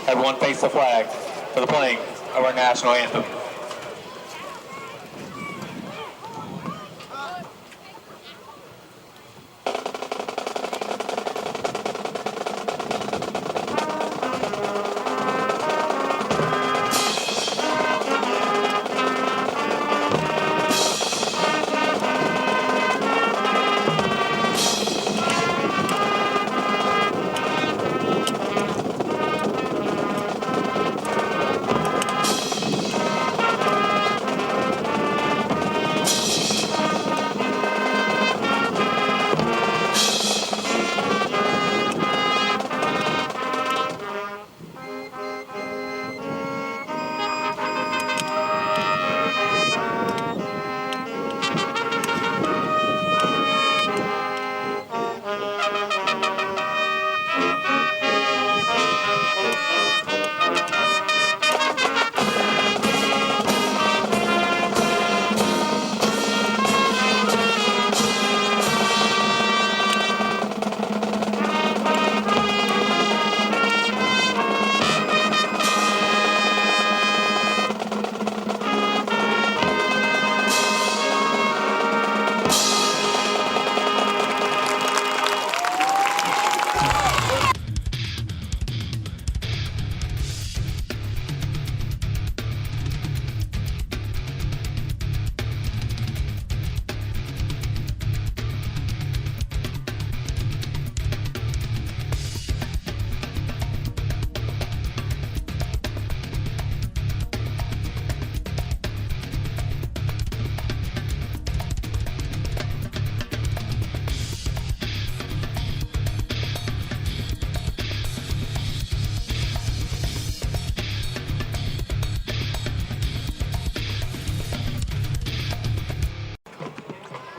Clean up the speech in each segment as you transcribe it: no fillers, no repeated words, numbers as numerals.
Everyone face the flag for the playing of our national anthem.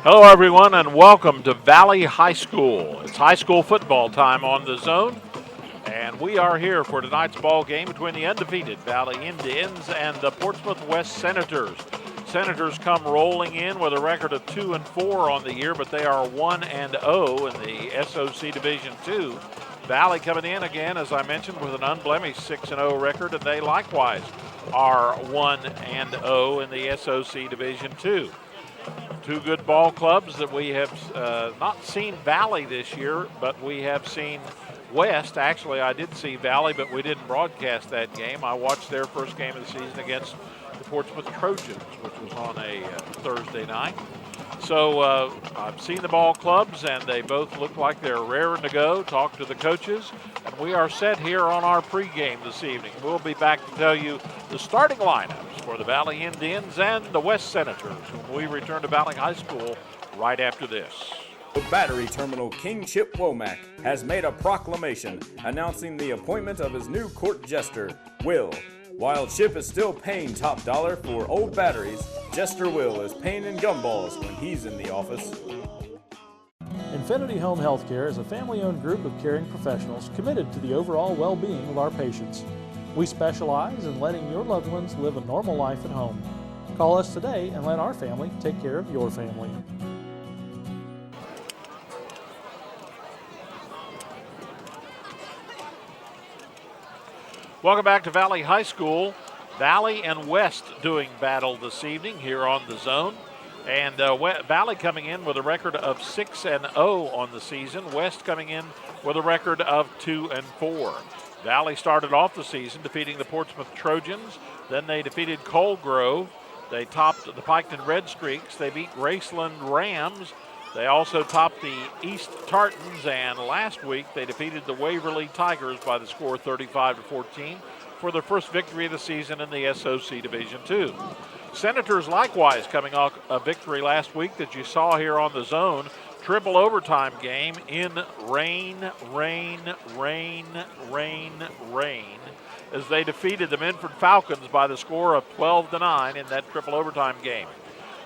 Hello, everyone, and welcome to Valley High School. It's high school football time on the Zone, and we are here for tonight's ball game between the undefeated Valley Indians and the Portsmouth West Senators. Senators come rolling in with a record of 2-4 on the year, but they are 1-0 in the SOC Division II. Valley coming in again, as I mentioned, with an unblemished 6-0 record, and they likewise are 1-0 in the SOC Division II. Two good ball clubs that we have not seen Valley this year, but we have seen West. Actually, I did see Valley, but we didn't broadcast that game. I watched their first game of the season against the Portsmouth Trojans, which was on a Thursday night. So I've seen the ball clubs, and they both look like they're raring to go. Talk to the coaches, and we are set here on our pregame this evening. We'll be back to tell you the starting lineups for the Valley Indians and the West Senators, when we return to Valley High School right after this. The Battery Terminal King Chip Womack has made a proclamation announcing the appointment of his new court jester, Will. While Chip is still paying top dollar for old batteries, Jester Will is paying in gumballs when he's in the office. Infinity Home Healthcare is a family-owned group of caring professionals committed to the overall well-being of our patients. We specialize in letting your loved ones live a normal life at home. Call us today and let our family take care of your family. Welcome back to Valley High School. Valley and West doing battle this evening here on the Zone. And Valley coming in with a record of 6-0 on the season. West coming in with a record of 2-4. Valley started off the season defeating the Portsmouth Trojans. Then they defeated Colegrove. They topped the Piketon Red Streaks. They beat Graceland Rams. They also topped the East Tartans, and last week they defeated the Waverly Tigers by the score 35-14 for their first victory of the season in the SOC Division II. Senators likewise coming off a victory last week that you saw here on the Zone. Triple overtime game in rain, as they defeated the Minford Falcons by the score of 12-9 in that triple overtime game.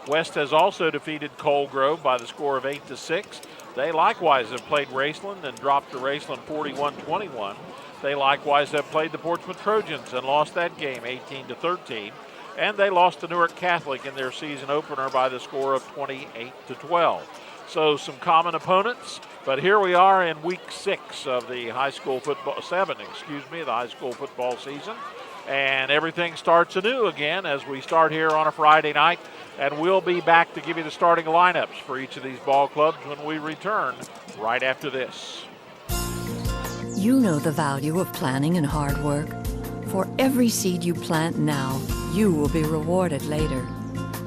West has also defeated Colegrove by the score of 8-6. They likewise have played Raceland and dropped to Raceland 41-21. They likewise have played the Portsmouth Trojans and lost that game 18-13. And they lost to Newark Catholic in their season opener by the score of 28-12. So some common opponents But here we are in week 6 of the high school football, 7, the high school football season. And everything starts anew again as we start here on a Friday night. And we'll be back to give you the starting lineups for each of these ball clubs when we return right after this. You know the value of planning and hard work. For every seed you plant now, you will be rewarded later.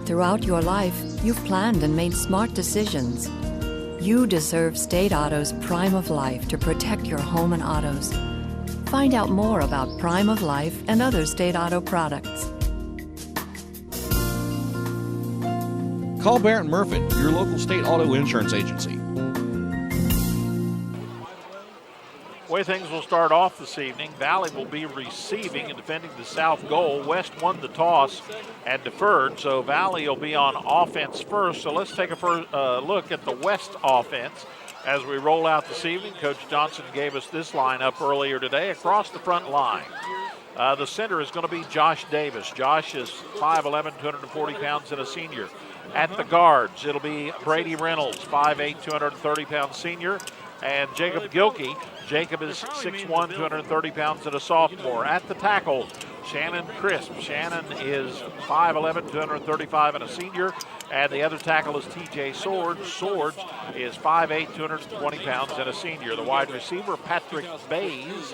Throughout your life, you've planned and made smart decisions. You deserve State Auto's Prime of Life to protect your home and autos. Find out more about Prime of Life and other State Auto products. Call Barrett Murphy, your local State Auto Insurance agency. The way things will start off this evening, Valley will be receiving and defending the south goal. West won the toss and deferred, so Valley will be on offense first. So let's take a look at the West offense as we roll out this evening. Coach Johnson gave us this lineup earlier today across the front line. The center is going to be Josh Davis. Josh is 5'11", 240 pounds and a senior. At the guards, it'll be Brady Reynolds, 5'8", 230 pounds senior. And Jacob Gilkey. Jacob is 6'1", 230 pounds and a sophomore. At the tackle, Shannon Crisp. Shannon is 5'11", 235 and a senior. And the other tackle is TJ Swords. Swords is 5'8", 220 pounds and a senior. The wide receiver, Patrick Bays.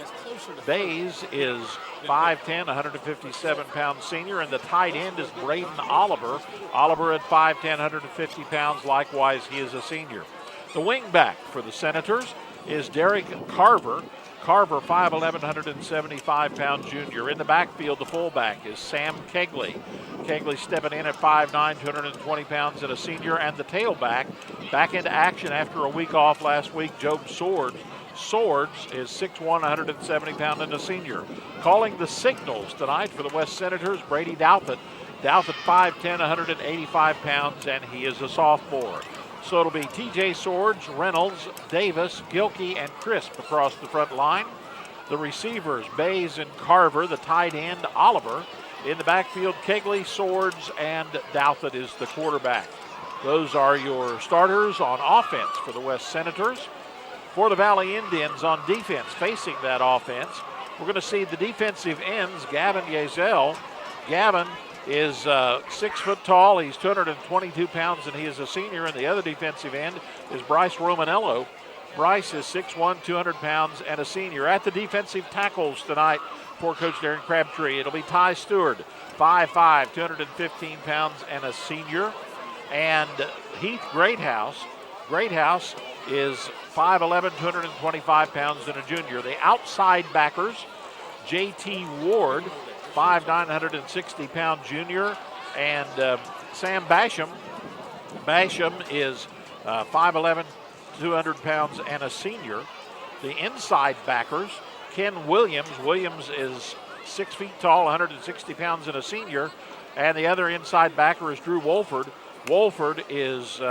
Bays is 5'10", 157 pounds senior. And the tight end is Braden Oliver. Oliver at 5'10", 150 pounds. Likewise, he is a senior. The wingback for the Senators is Derek Carver. Carver, 5'11", 175-pound junior. In the backfield, the fullback is Sam Kegley. Kegley stepping in at 5'9", 220 pounds and a senior. And the tailback, back into action after a week off last week, Job Swords. Swords is 6'1", 170 pound and a senior. Calling the signals tonight for the West Senators, Brady Douthit. Douthit, 5'10", 185 pounds, and he is a sophomore. So it'll be TJ Swords, Reynolds, Davis, Gilkey, and Crisp across the front line. The receivers, Bays and Carver. The tight end, Oliver. In the backfield, Kegley, Swords, and Douthit is the quarterback. Those are your starters on offense for the West Senators. For the Valley Indians on defense, facing that offense, we're going to see the defensive ends, Gavin Yezel. Gavin is 6 foot tall. He's 222 pounds, and he is a senior. And the other defensive end is Bryce Romanello. Bryce is 6'1", 200 pounds, and a senior. At the defensive tackles tonight for Coach Darren Crabtree, it'll be Ty Stewart, 5'5", 215 pounds, and a senior. And Heath Greathouse. Greathouse is 5'11", 225 pounds, and a junior. The outside backers, J.T. Ward, 5'9", 160-pound junior, and Sam Basham. Basham is 5'11", 200 pounds and a senior. The inside backers, Ken Williams. Williams is 6 feet tall, 160 pounds and a senior. And the other inside backer is Drew Wolford. Wolford is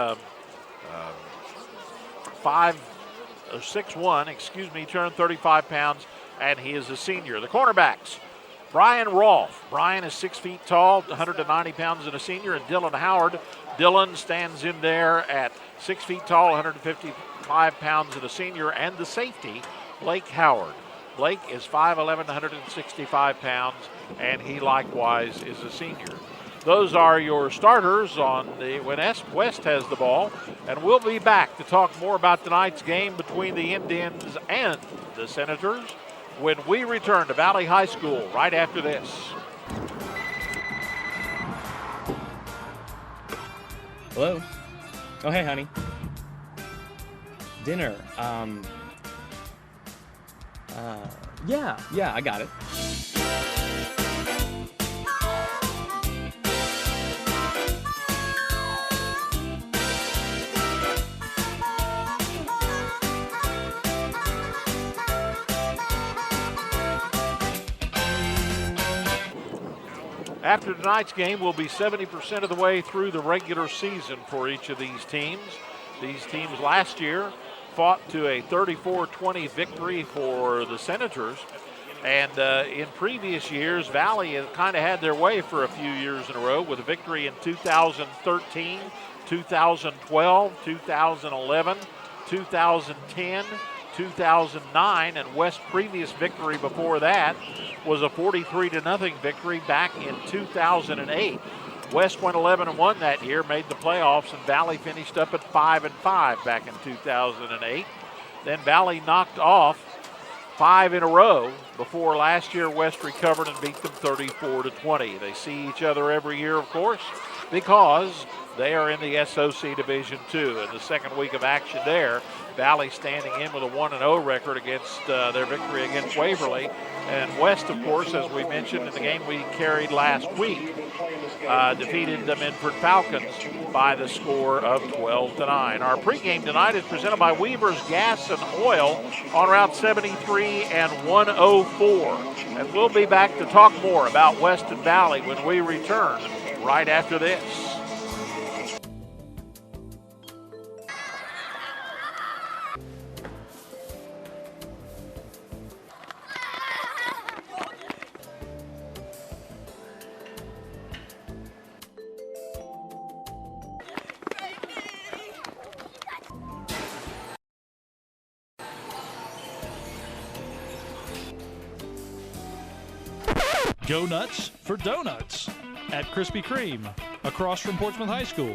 6'1", 235 pounds, and he is a senior. The cornerbacks, Brian Rolfe. Brian is 6 feet tall, 190 pounds and a senior, and Dylan Howard. Dylan stands in there at 6 feet tall, 155 pounds and a senior, and the safety, Blake Howard. Blake is 5'11", 165 pounds, and he likewise is a senior. Those are your starters on the when West has the ball, and we'll be back to talk more about tonight's game between the Indians and the Senators when we return to Valley High School right after this. Hello? Oh, hey, honey. Dinner. Yeah, I got it. After tonight's game, we'll be 70% of the way through the regular season for each of these teams. These teams last year fought to a 34-20 victory for the Senators. And in previous years, Valley has kind of had their way for a few years in a row with a victory in 2013, 2012, 2011, 2010, 2009, and West's previous victory before that was a 43-0 victory back in 2008. West went 11-1 that year, made the playoffs, and Valley finished up at 5-5 back in 2008. Then Valley knocked off 5 in a row before last year West recovered and beat them 34-20. They see each other every year, of course, because they are in the SOC Division II. In the second week of action there, Valley standing in with a 1-0 record against their victory against Waverly. And West, of course, as we mentioned in the game we carried last week, defeated the Medford Falcons by the score of 12-9. Our pregame tonight is presented by Weaver's Gas and Oil on Route 73 and 104. And we'll be back to talk more about West and Valley when we return right after this. Go nuts for donuts at Krispy Kreme, across from Portsmouth High School.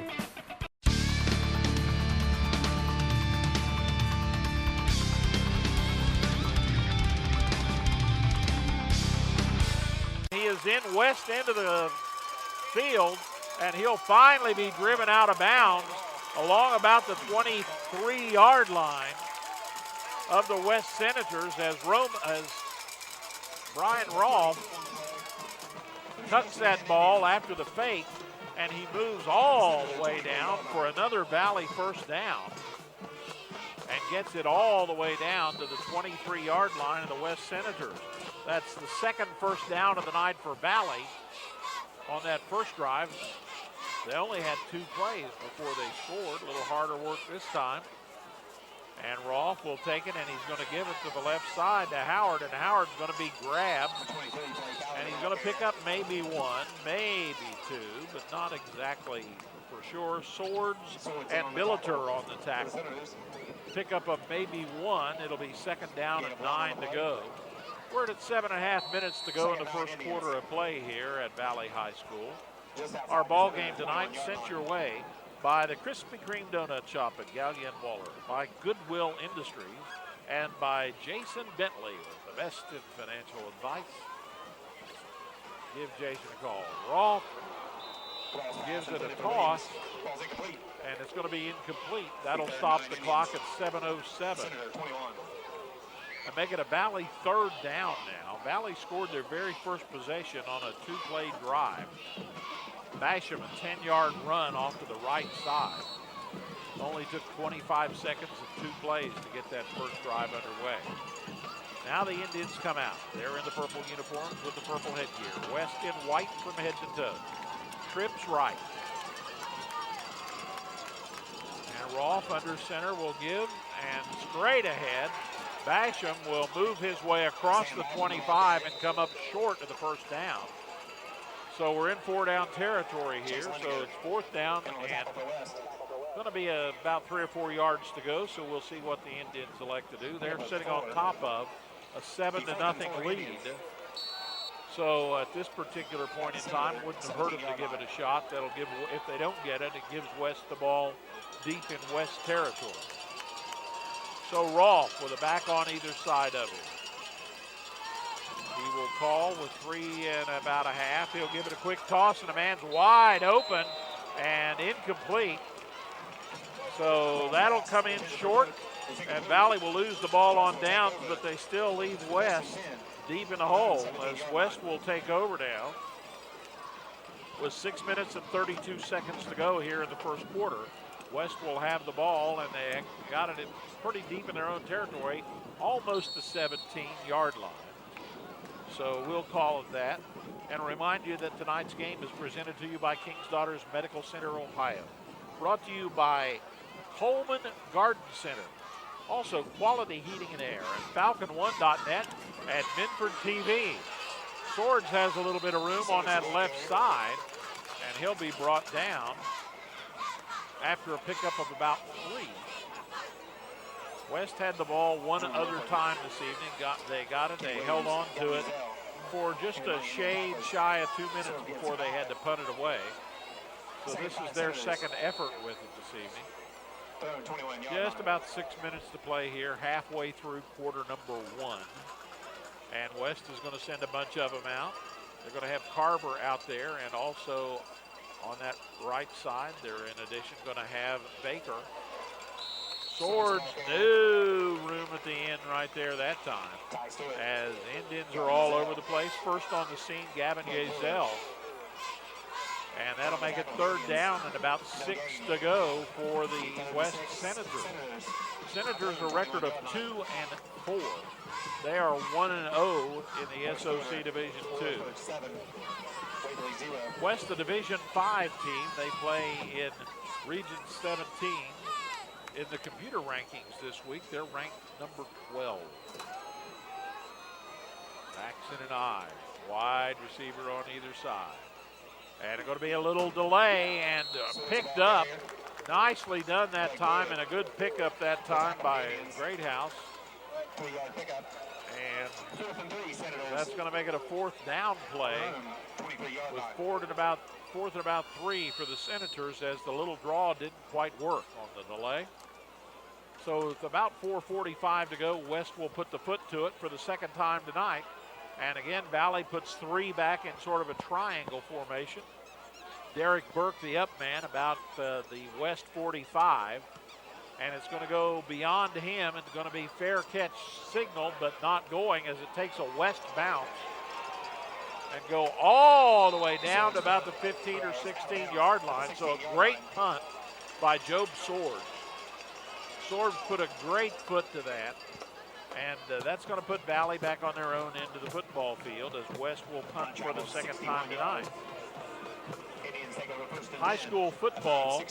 He is in West end of the field, and he'll finally be driven out of bounds along about the 23-yard line of the West Senators as Brian Rolfe cuts that ball after the fake, and he moves all the way down for another Valley first down and gets it all the way down to the 23-yard line of the West Senators. That's the second first down of the night for Valley on that first drive. They only had 2 plays before they scored. A little harder work this time. And Rolfe will take it, and he's going to give it to the left side to Howard, and Howard's going to be grabbed. And he's going to pick up maybe 1, maybe 2, but not exactly for sure. Swords and Billeter on the tackle. Pick up of maybe 1. It'll be second down and 9 to go. We're at 7.5 minutes to go in the first quarter of play here at Valley High School. Our ball game tonight sent your way by the Krispy Kreme Donut Shop at Gallia and Waller, by Goodwill Industries, and by Jason Bentley with the best in financial advice. Give Jason a call. Rolfe gives it a toss, and it's going to be incomplete. That'll stop the clock at 7:07. And make it a Valley third down now. Valley scored their very first possession on a 2-play drive. Basham, a 10-yard run off to the right side. Only took 25 seconds and 2 plays to get that first drive underway. Now the Indians come out. They're in the purple uniforms with the purple headgear. West in white from head to toe. Trips right. And Rolfe under center will give, and straight ahead, Basham will move his way across the 25 and come up short of the first down. So we're in 4-down territory here, so it's 4th down and going to be about 3 or 4 yards to go, so we'll see what the Indians elect to do. They're sitting on top of a 7-0 lead. So at this particular point in time, wouldn't have hurt them to give it a shot. That'll give, if they don't get it, it gives West the ball deep in West territory. So Rolfe with a back on either side of him. He will call with 3 and about a half. He'll give it a quick toss, and the man's wide open and incomplete. So that'll come in short, and Valley will lose the ball on downs, but they still leave West deep in the hole as West will take over now with 6 minutes and 32 seconds to go here in the first quarter. West will have the ball, and they got it in pretty deep in their own territory, almost the 17-yard line. So we'll call it that. And remind you that tonight's game is presented to you by King's Daughters Medical Center, Ohio. Brought to you by Coleman Garden Center. Also, Quality Heating and Air and Falcon1.net and Minford TV. Swords has a little bit of room on that left side, and he'll be brought down after a pickup of about 3. West had the ball one other time this evening. They got it. They held on to it for just a shade shy of 2 minutes before they had to punt it away. So this is their second effort with it this evening. Just about 6 minutes to play here, halfway through quarter number 1. And West is going to send a bunch of them out. They're going to have Carver out there, and also on that right side, they're in addition going to have Baker. Swords, no room at the end right there that time, as Indians are all over the place. First on the scene, Gavin Yazell. And that'll make it third down and about 6 to go for the West Senators. Senators a record of 2-4. They are 1-0 in the SOC Division II. West, the Division 5 team, they play in Region 17. In the computer rankings this week, they're ranked number 12. Paxton and I, wide receiver on either side. And it's going to be a little delay and picked up. Nicely done that time, and a good pickup that time by Greathouse. And that's going to make it a fourth down play with fourth and about 3 for the Senators, as the little draw didn't quite work on the delay. So with about 4:45 to go, West will put the foot to it for the second time tonight. And again, Valley puts 3 back in sort of a triangle formation. Derek Burke, the up man, about the West 45. And it's going to go beyond him. It's going to be fair catch signal, but not going, as it takes a West bounce and go all the way down to about the 15 or 16-yard line. So a great punt by Job Swords. Swords put a great foot to that. And that's going to put Valley back on their own end of the football field, as West will punt for the second time tonight. High school football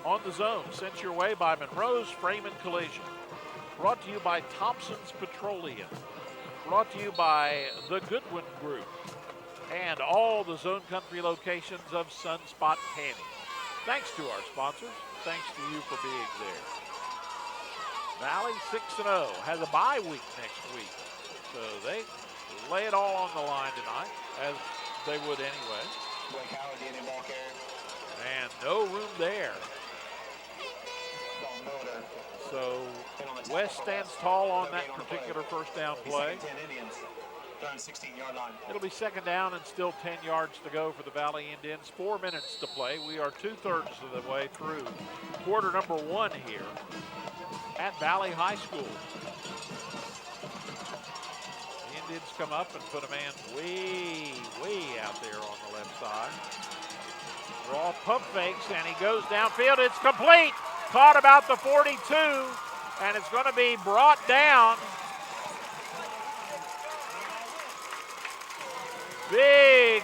on the zone, sent your way by Monroe's Frame and Collision. Brought to you by Thompson's Petroleum. Brought to you by the Goodwin Group and all the Zone Country locations of Sunspot Tanning. Thanks to our sponsors. Thanks to you for being there. Valley 6-0, has a bye week next week. So they lay it all on the line tonight, as they would anyway. And no room there. So West stands tall on that particular first down play. It'll be second down and still 10 yards to go for the Valley Indians. 4 minutes to play. We are 2/3 of the way through quarter number 1 here at Valley High School. The Indians come up and put a man way out there on the left side. Raw pump fakes, and he goes downfield. It's complete. Caught about the 42, and it's going to be brought down. Big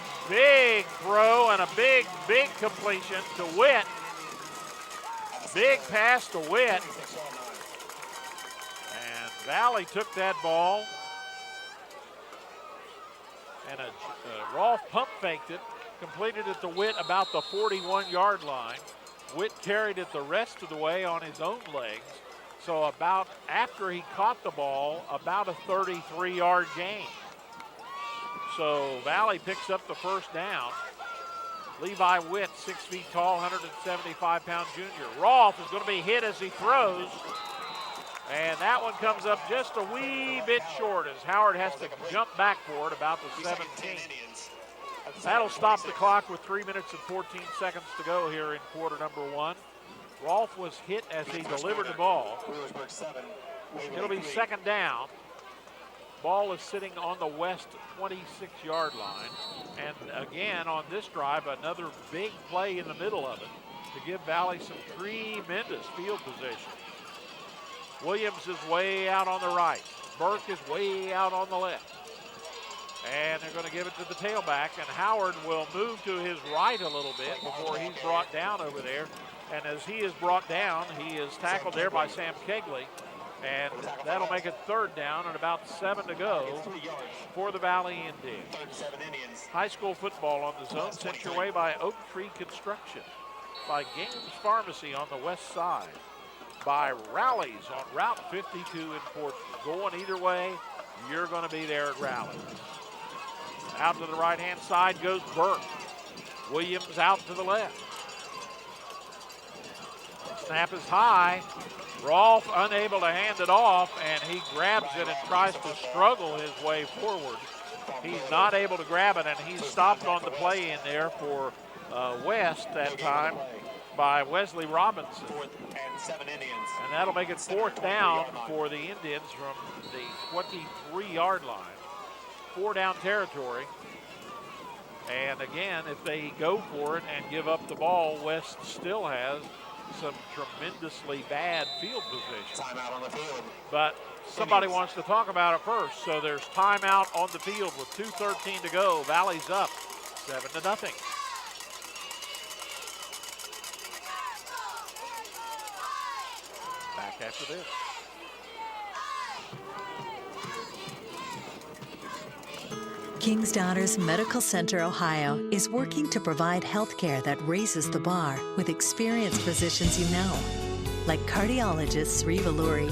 throw and a big completion to Witt. Big pass to Witt. And Valley took that ball. And Rolf pump faked it, completed it to Witt about the 41-yard line. Witt carried it the rest of the way on his own legs. So about after he caught the ball, about a 33-yard gain. So Valley picks up the first down. Levi Witt, 6 feet tall, 175-pound junior. Rolf is going to be hit as he throws. And that one comes up just a wee bit short, as Howard has to jump back for it about the 17. That'll stop the clock with 3 minutes and 14 seconds to go here in quarter number 1. Rolf was hit as he delivered the ball. It'll be second down. Ball is sitting on the West 26-yard line. And again, on this drive, another big play in the middle of it to give Valley some tremendous field position. Williams is way out on the right. Burke is way out on the left. And they're going to give it to the tailback, and Howard will move to his right a little bit before he's brought down over there. And as he is brought down, he is tackled there by Sam Kegley. And that'll make it third down and about 7 to go for the Valley Indians. High school football on the zone, sent your way by Oak Tree Construction, by Gaines Pharmacy on the west side, by Rallies on Route 52 in Portsmouth. Going either way, you're going to be there at Rallies. Out to the right-hand side goes Burke. Williams out to the left. Snap is high. Rolfe unable to hand it off, and he grabs it and tries to struggle his way forward. He's not able to grab it, and he's stopped on the play in there for West that time by Wesley Robinson. 4th and 7 Indians. And that'll make it 4th down for the Indians from the 23-yard line. 4 down territory. And again, if they go for it and give up the ball, West still has some tremendously bad field position. Timeout on the field. But somebody wants to talk about it first. So there's timeout on the field with 2:13 to go. Valley's up 7-0. Back after this. King's Daughters Medical Center Ohio is working to provide health care that raises the bar with experienced physicians you know, like cardiologist Sri Valluri,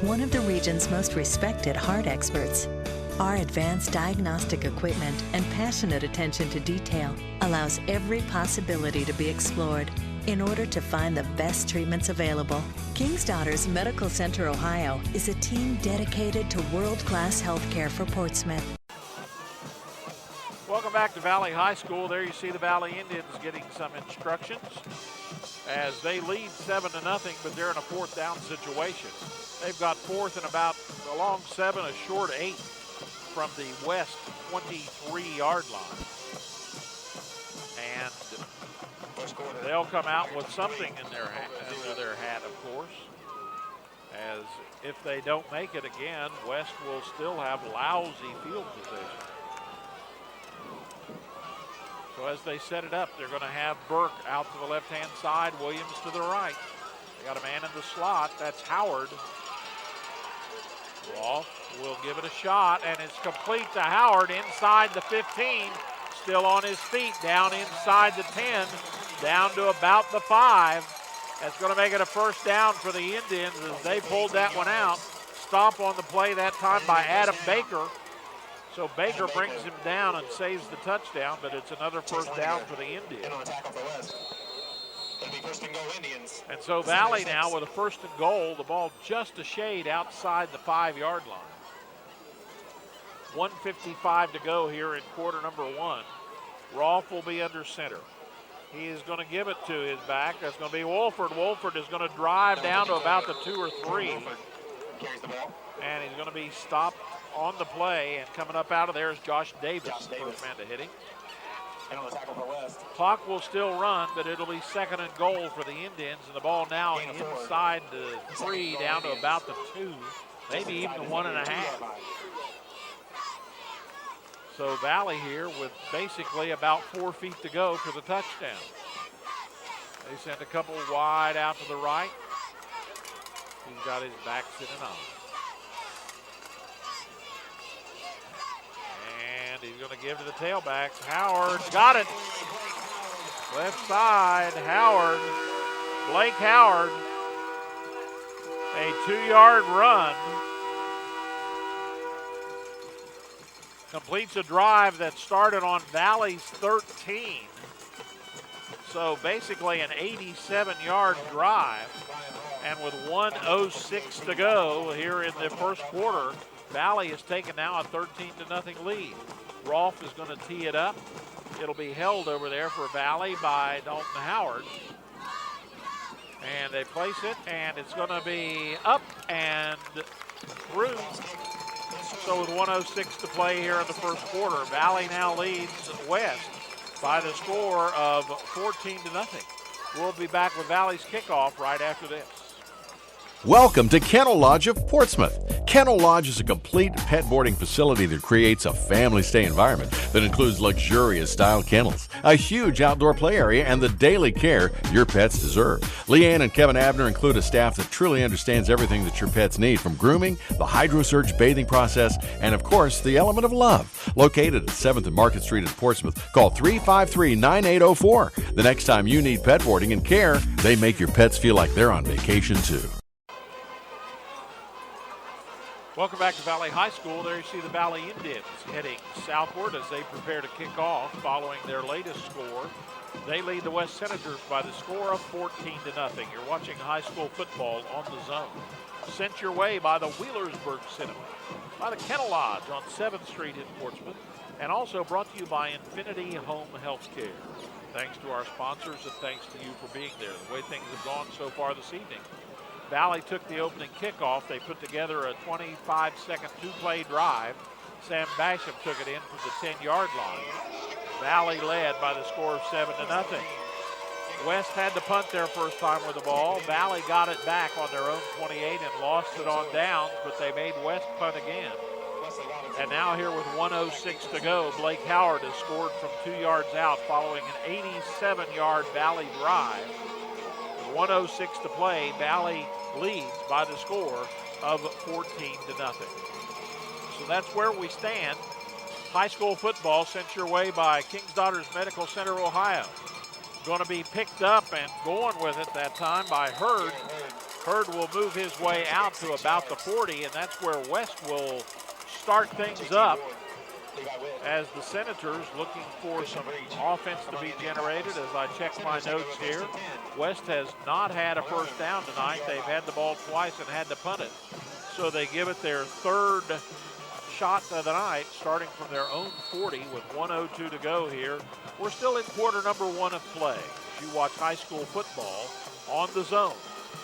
one of the region's most respected heart experts. Our advanced diagnostic equipment and passionate attention to detail allows every possibility to be explored in order to find the best treatments available. King's Daughters Medical Center Ohio is a team dedicated to world-class health care for Portsmouth. Welcome back to Valley High School. There you see the Valley Indians getting some instructions as they lead 7-0, but they're in a 4th down situation. They've got 4th and about along 7, a short 8 from the West 23-yard line. And they'll come out with something in their hat, of course, as if they don't make it again, West will still have lousy field position. So as they set it up, they're going to have Burke out to the left-hand side, Williams to the right. They got a man in the slot. That's Howard. Rolfe will give it a shot, and it's complete to Howard inside the 15. Still on his feet, down inside the 10, down to about the 5. That's going to make it a 1st down for the Indians as they pulled that one out. Stop on the play that time by Adam Baker. So Baker brings him down and saves the touchdown, but it's another 1st down for the Indians. And on tackle for West. It'll be 1st and goal Indians. And so Valley now with a 1st and goal, the ball just a shade outside the 5-yard line. 1:55 to go here in quarter number 1. Rolfe will be under center. He is going to give it to his back. That's going to be Wolford. Wolford is going to drive down to about the 2 or 3. Carries the ball. And he's going to be stopped on the play, and coming up out of there is Josh Davis. First man to hit him. And on the tackle for West. Clock will still run, but it'll be 2nd and goal for the Indians, and the ball now inside the 3 down to about the 2, maybe even the 1.5. So Valley here with basically about 4 feet to go for the touchdown. They send a couple wide out to the right. He's got his back sitting on. And he's going to give to the tailbacks. Howard got it. Left side, Howard. Blake Howard. A 2-yard run. Completes a drive that started on Valley's 13. So basically an 87-yard drive. And with 1:06 to go here in the first quarter, Valley has taken now a 13-0 lead. Rolfe is going to tee it up. It'll be held over there for Valley by Dalton Howard. And they place it, and it's going to be up and through. So with 1:06 to play here in the first quarter, Valley now leads West by the score of 14-0. We'll be back with Valley's kickoff right after this. Welcome to Kennel Lodge of Portsmouth. Kennel Lodge is a complete pet boarding facility that creates a family stay environment that includes luxurious style kennels, a huge outdoor play area, and the daily care your pets deserve. Leanne and Kevin Abner include a staff that truly understands everything that your pets need, from grooming, the HydroSurge bathing process, and of course, the element of love. Located at 7th and Market Street in Portsmouth, call 353-9804. The next time you need pet boarding and care, they make your pets feel like they're on vacation too. Welcome back to Valley High School. There you see the Valley Indians heading southward as they prepare to kick off following their latest score. They lead the West Senators by the score of 14-0. You're watching high school football on the Zone. Sent your way by the Wheelersburg Cinema, by the Kennel Lodge on 7th Street in Portsmouth, and also brought to you by Infinity Home Healthcare. Thanks to our sponsors and thanks to you for being there. The way things have gone so far this evening. Valley took the opening kickoff. They put together a 25-second two-play drive. Sam Basham took it in from the 10-yard line. Valley led by the score of 7-0. West had to punt their first time with the ball. Valley got it back on their own 28 and lost it on downs, but they made West punt again. And now here with 1:06 to go, Blake Howard has scored from 2 yards out following an 87-yard Valley drive. With 1:06 to play, Valley leads by the score of 14-0. So that's where we stand. High school football sent your way by King's Daughters Medical Center, Ohio. Going to be picked up and going with it that time by Hurd. Hurd will move his way out to about the 40, and that's where West will start things up as the Senators looking for some offense to be generated. As I check my notes here, West has not had a first down tonight. They've had the ball twice and had to punt it. So they give it their third shot of the night, starting from their own 40 with 1:02 to go here. We're still in quarter number 1 of play. As you watch high school football on the Zone.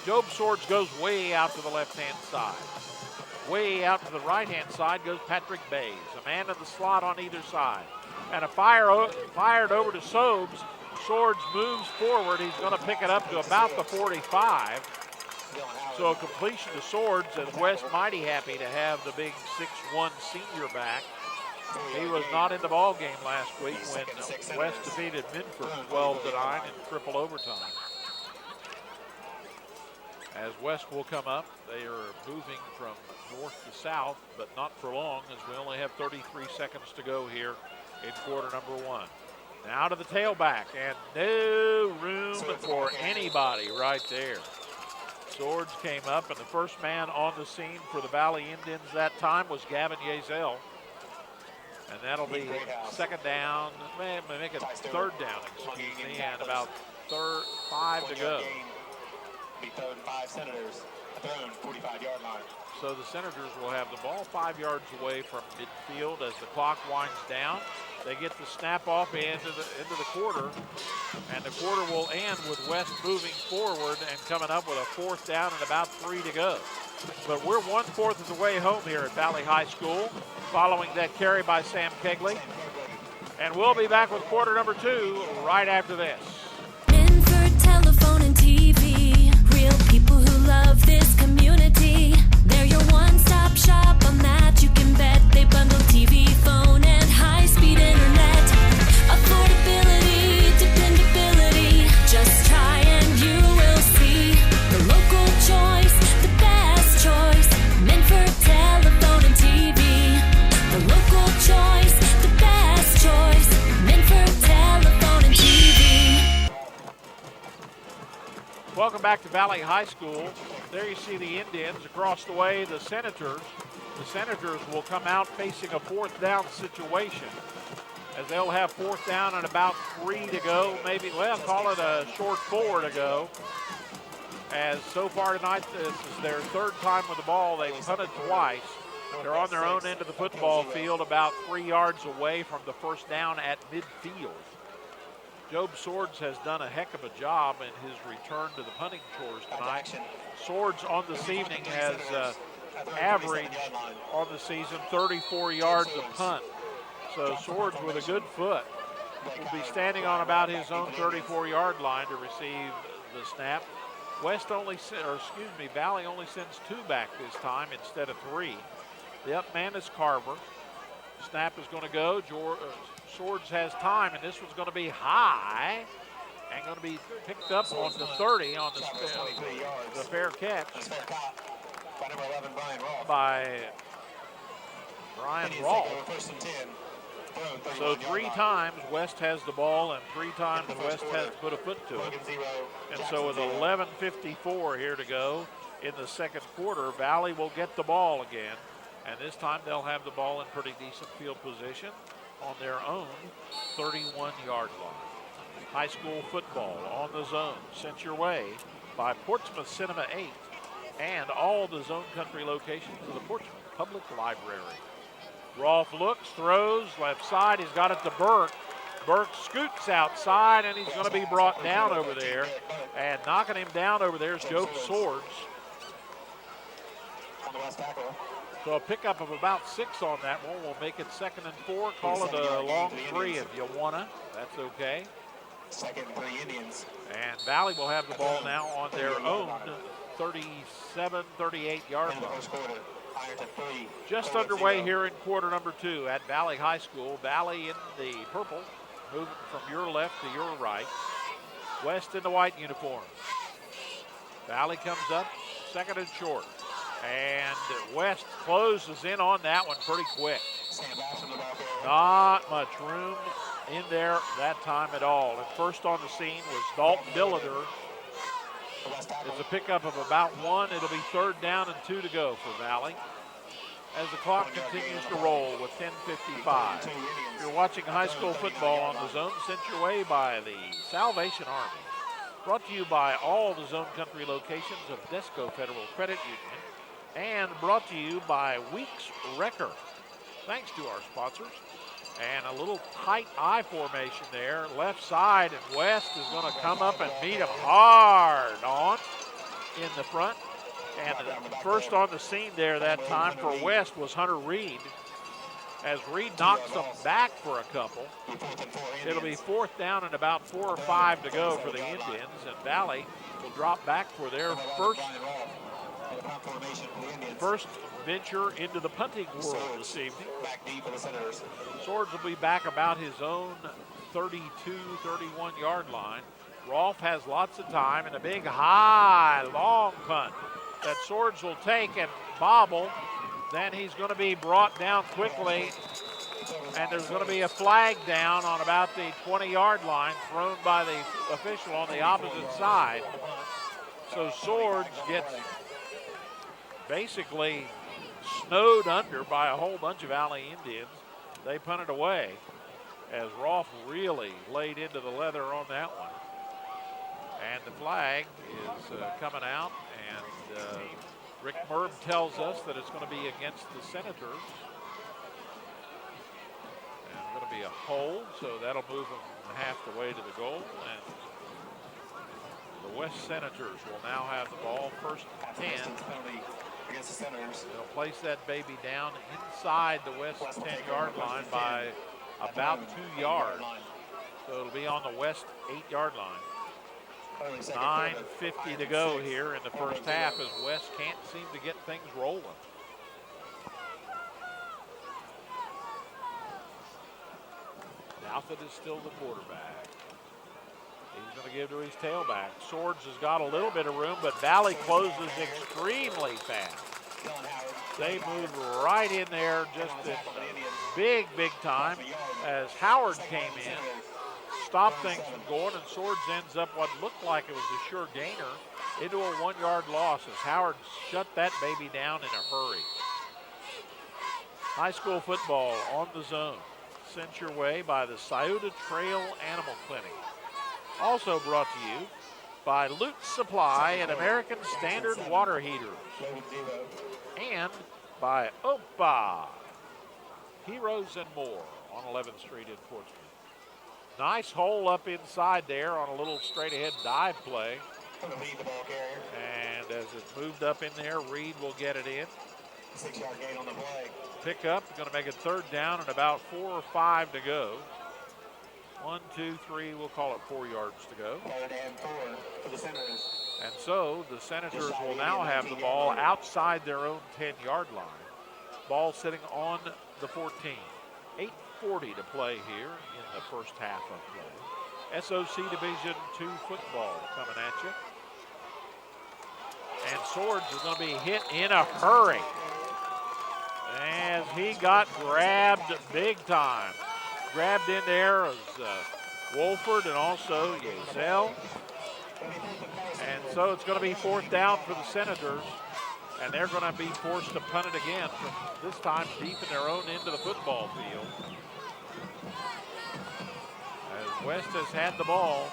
Job Swords goes way out to the left-hand side. Way out to the right-hand side goes Patrick Bays, a man in the slot on either side. And a fired over to Sobes. Swords moves forward. He's going to pick it up to about the 45. So a completion to Swords, and West mighty happy to have the big 6'1" senior back. He was not in the ball game last week when West defeated Minford 12-9 in triple overtime. As West will come up, they are moving from north to south, but not for long, as we only have 33 seconds to go here in quarter number 1. Now to the tailback, and no room for anybody right there. Swords came up, and the first man on the scene for the Valley Indians that time was Gavin Yezel. And that'll be second down, make it third down, excuse me, and about 5 to go. Be third and 5 Senators at their own 45-yard line. So the Senators will have the ball 5 yards away from midfield as the clock winds down. They get the snap off into the quarter, and the quarter will end with West moving forward and coming up with a fourth down and about 3 to go. But we're 1/4 of the way home here at Valley High School, following that carry by Sam Kegley. And we'll be back with quarter number 2 right after this. Minford Telephone and TV, real people who love this community. They're your one-stop shop on that you can bet. They bundle TV, phone, and high-speed internet. Affordability, dependability, just try and you will see. The local choice, the best choice. Minford Telephone and TV. The local choice, the best choice. Minford Telephone and TV. Welcome back to Valley High School. There you see the Indians. Across the way, the Senators. The Senators will come out facing a fourth down situation, as they'll have fourth down and about 3 to go. Maybe, well, call it a short 4 to go. As so far tonight, this is their third time with the ball. They've punted twice. They're on their own end of the football field, about 3 yards away from the first down at midfield. Job Swords has done a heck of a job in his return to the punting chores tonight. Swords on this evening has averaged on the season 34 yards of punt. So Swords with a good foot will be standing on about his own 34-yard line to receive the snap. Valley only sends 2 back this time instead of 3. The up man is Carver. Snap is going to go. Swords has time, and this one's going to be high and going to be picked up on the 30 on the fair catch By number 11, Brian Rolfe. by Brian Rolfe. First and 10. So 3 times West has the ball, and 3 times West has put a foot to it. And so with 11:54 here to go in the second quarter, Valley will get the ball again. And this time they'll have the ball in pretty decent field position on their own 31-yard line. High school football on the zone, sent your way by Portsmouth Cinema 8 and all the Zone Country locations of the Portsmouth Public Library. Rolfe looks, throws, left side. He's got it to Burke. Burke scoots outside, and he's going to be brought down over there. And knocking him down over there is Joe Swords. So a pickup of about 6 on that one. We'll make it 2nd and 4. Call it a long 3 if you want to. That's okay. 2nd for the Indians. And Valley will have the ball now on their own 37, 38-yard line. Just underway here in quarter number 2 at Valley High School. Valley in the purple, moving from your left to your right. West in the white uniform. Valley comes up, 2nd and short. And West closes in on that one pretty quick. Not much room in there that time at all. And first on the scene was Dalton Dilliter. It's a pickup of about 1. It'll be 3rd down and 2 to go for Valley as the clock continues to roll with 10:55. You're watching high school football on the Zone, sent your way by the Salvation Army. Brought to you by all the Zone Country locations of Desco Federal Credit Union, and brought to you by Weeks Wrecker. Thanks to our sponsors. And a little tight I formation there. Left side, and West is going to come up and meet him hard on in the front. And first on the scene there that time for West was Hunter Reed. As Reed knocks them back for a couple. It'll be 4th down and about 4 or 5 to go for the Indians. And Valley will drop back for their first venture into the punting world this evening. Swords will be back about his own 32, 31-yard line. Rolfe has lots of time and a big high, long punt that Swords will take and bobble. Then he's going to be brought down quickly, and there's going to be a flag down on about the 20-yard line thrown by the official on the opposite side. So Swords gets basically snowed under by a whole bunch of Valley Indians. They punted away as Rolfe really laid into the leather on that one. And the flag is coming out, and Rick Merb tells us that it's going to be against the Senators. And it's going to be a hold, so that'll move them half the way to the goal. And the West Senators will now have the ball, 1st and 10. Against the Senators. They'll place that baby down inside the West 10-yard line by about 2 yards. So it'll be on the West 8-yard line. 9:50 to go here in the first half as West can't seem to get things rolling. Douthit is still the quarterback. He's going to give to his tailback. Swords has got a little bit of room, but Valley closes extremely fast. They move right in there just in big time as Howard came in, stopped things from going, and Swords ends up what looked like it was a sure gainer into a 1-yard loss as Howard shut that baby down in a hurry. High school football on the Zone, sent your way by the Scioto Trail Animal Clinic. Also brought to you by Luke's Supply and American Standard Water Heaters. And by Opa Heroes and More on 11th Street in Portsmouth. Nice hole up inside there on a little straight ahead dive play. And as it's moved up in there, Reed will get it in. 6-yard gain on the play. Pick up, going to make it 3rd down and about 4 or 5 to go. 1, 2, 3, we'll call it 4 yards to go. 3rd and 4 for the Senators. And so the Senators will now have the ball outside their own 10-yard line. Ball sitting on the 14. 8:40 to play here in the first half of play. SOC Division II football coming at you. And Swords is going to be hit in a hurry as he got grabbed big time. Grabbed in there as Wolford and also Yazell. And so it's going to be 4th down for the Senators. and they're going to be forced to punt it again, from this time deep in their own end of the football field. As West has had the ball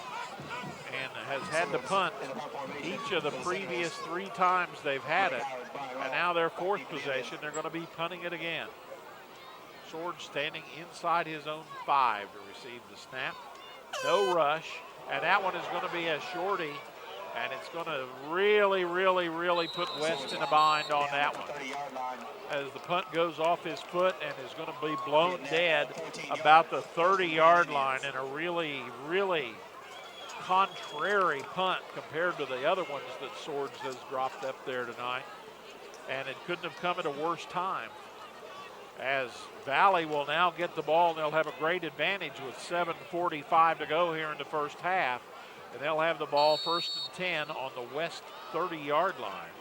and has had to punt each of the previous 3 times they've had it, and now their 4th possession, they're going to be punting it again. Sword standing inside his own 5 to receive the snap. No rush, and that one is going to be a shorty, and it's going to really, really, really put West in a bind on that one, as the punt goes off his foot and is going to be blown dead about the 30-yard line, in a really, really contrary punt compared to the other ones that Swords has dropped up there tonight, and it couldn't have come at a worse time, as Valley will now get the ball, and they'll have a great advantage with 7:45 to go here in the first half, and they'll have the ball 1st and 10 on the West 30-yard line,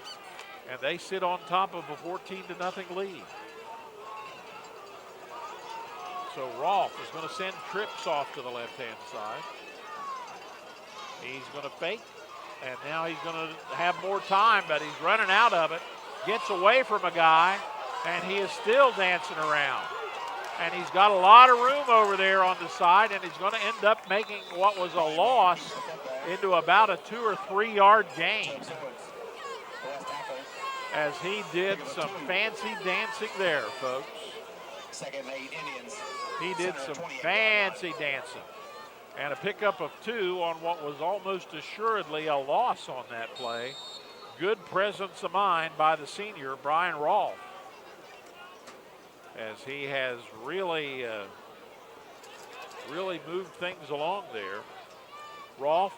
and they sit on top of a 14-0 lead. So Rolfe is going to send Trips off to the left-hand side. He's going to fake, and now he's going to have more time, but he's running out of it. Gets away from a guy, and he is still dancing around. And he's got a lot of room over there on the side, and he's going to end up making what was a loss into about a 2 or 3 yard gain, as he did some fancy dancing there, folks. He did some fancy dancing. And a pickup of 2 on what was almost assuredly a loss on that play. Good presence of mind by the senior, Brian Rolfe, as he has really, really moved things along there. Rolfe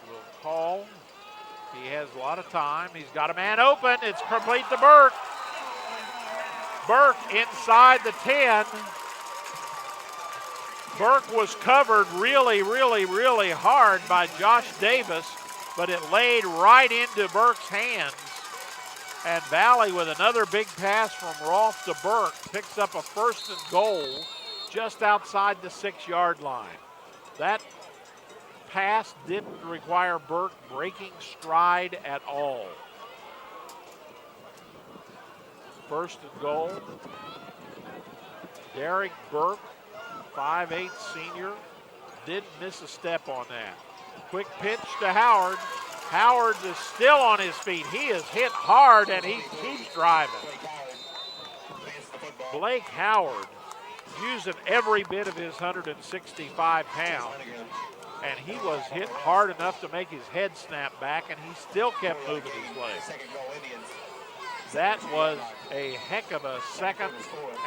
will call. He has a lot of time. He's got a man open. It's complete to Burke. Burke inside the 10. Burke was covered really, really, really hard by Josh Davis, but it laid right into Burke's hands. And Valley, with another big pass from Rolfe to Burke, picks up a 1st and goal just outside the 6-yard line. That pass didn't require Burke breaking stride at all. 1st and goal. Derek Burke, 5'8" senior, didn't miss a step on that. Quick pitch to Howard. Howard is still on his feet. He is hit hard, and he keeps driving. Blake Howard using every bit of his 165 pounds, and he was hit hard enough to make his head snap back, and he still kept moving his legs. That was a heck of a 2nd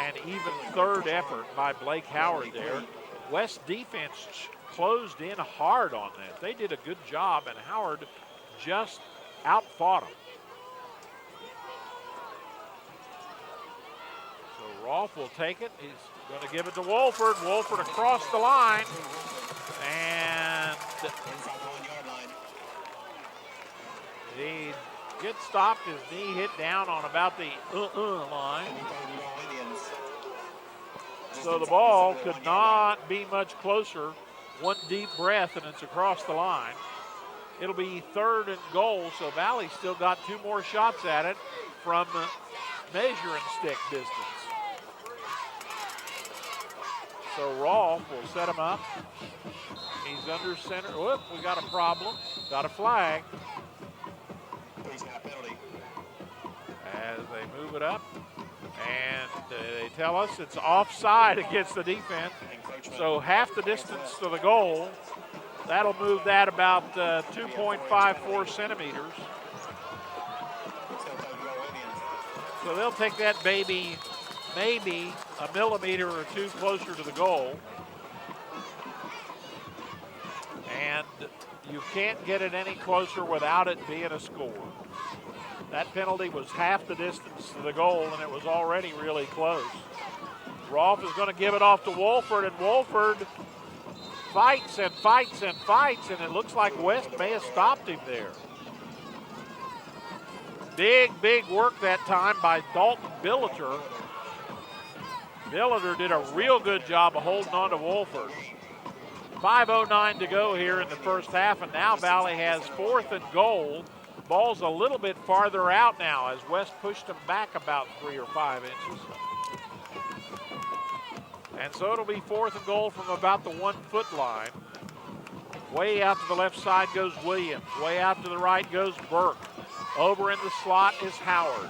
and even 3rd effort by Blake Howard there. West defense closed in hard on that. They did a good job, and Howard just outfought him. So Rolfe will take it. He's going to give it to Wolford. Wolford across the line, and he gets stopped. His knee hit down on about the line. So the ball could not be much closer. One deep breath, and it's across the line. It'll be 3rd and goal, so Valley still got 2 more shots at it from measuring stick distance. So Rolfe will set him up. He's under center. Whoop, we got a problem. Got a flag. As they move it up, and they tell us it's offside against the defense. So half the distance to the goal. That'll move that about 2.54 centimeters. So they'll take that baby maybe a millimeter or 2 closer to the goal. And you can't get it any closer without it being a score. That penalty was half the distance to the goal, and it was already really close. Rolfe is going to give it off to Wolford, and Wolford fights and fights and fights, and it looks like West may have stopped him there. Big work that time by Dalton Billiter. Billiter did a real good job of holding on to Wolford. 5:09 to go here in the first half, and now Valley has 4th and goal. Ball's a little bit farther out now as West pushed them back about 3 or 5 inches. And so it'll be 4th and goal from about the 1-foot line. Way out to the left side goes Williams. Way out to the right goes Burke. Over in the slot is Howard.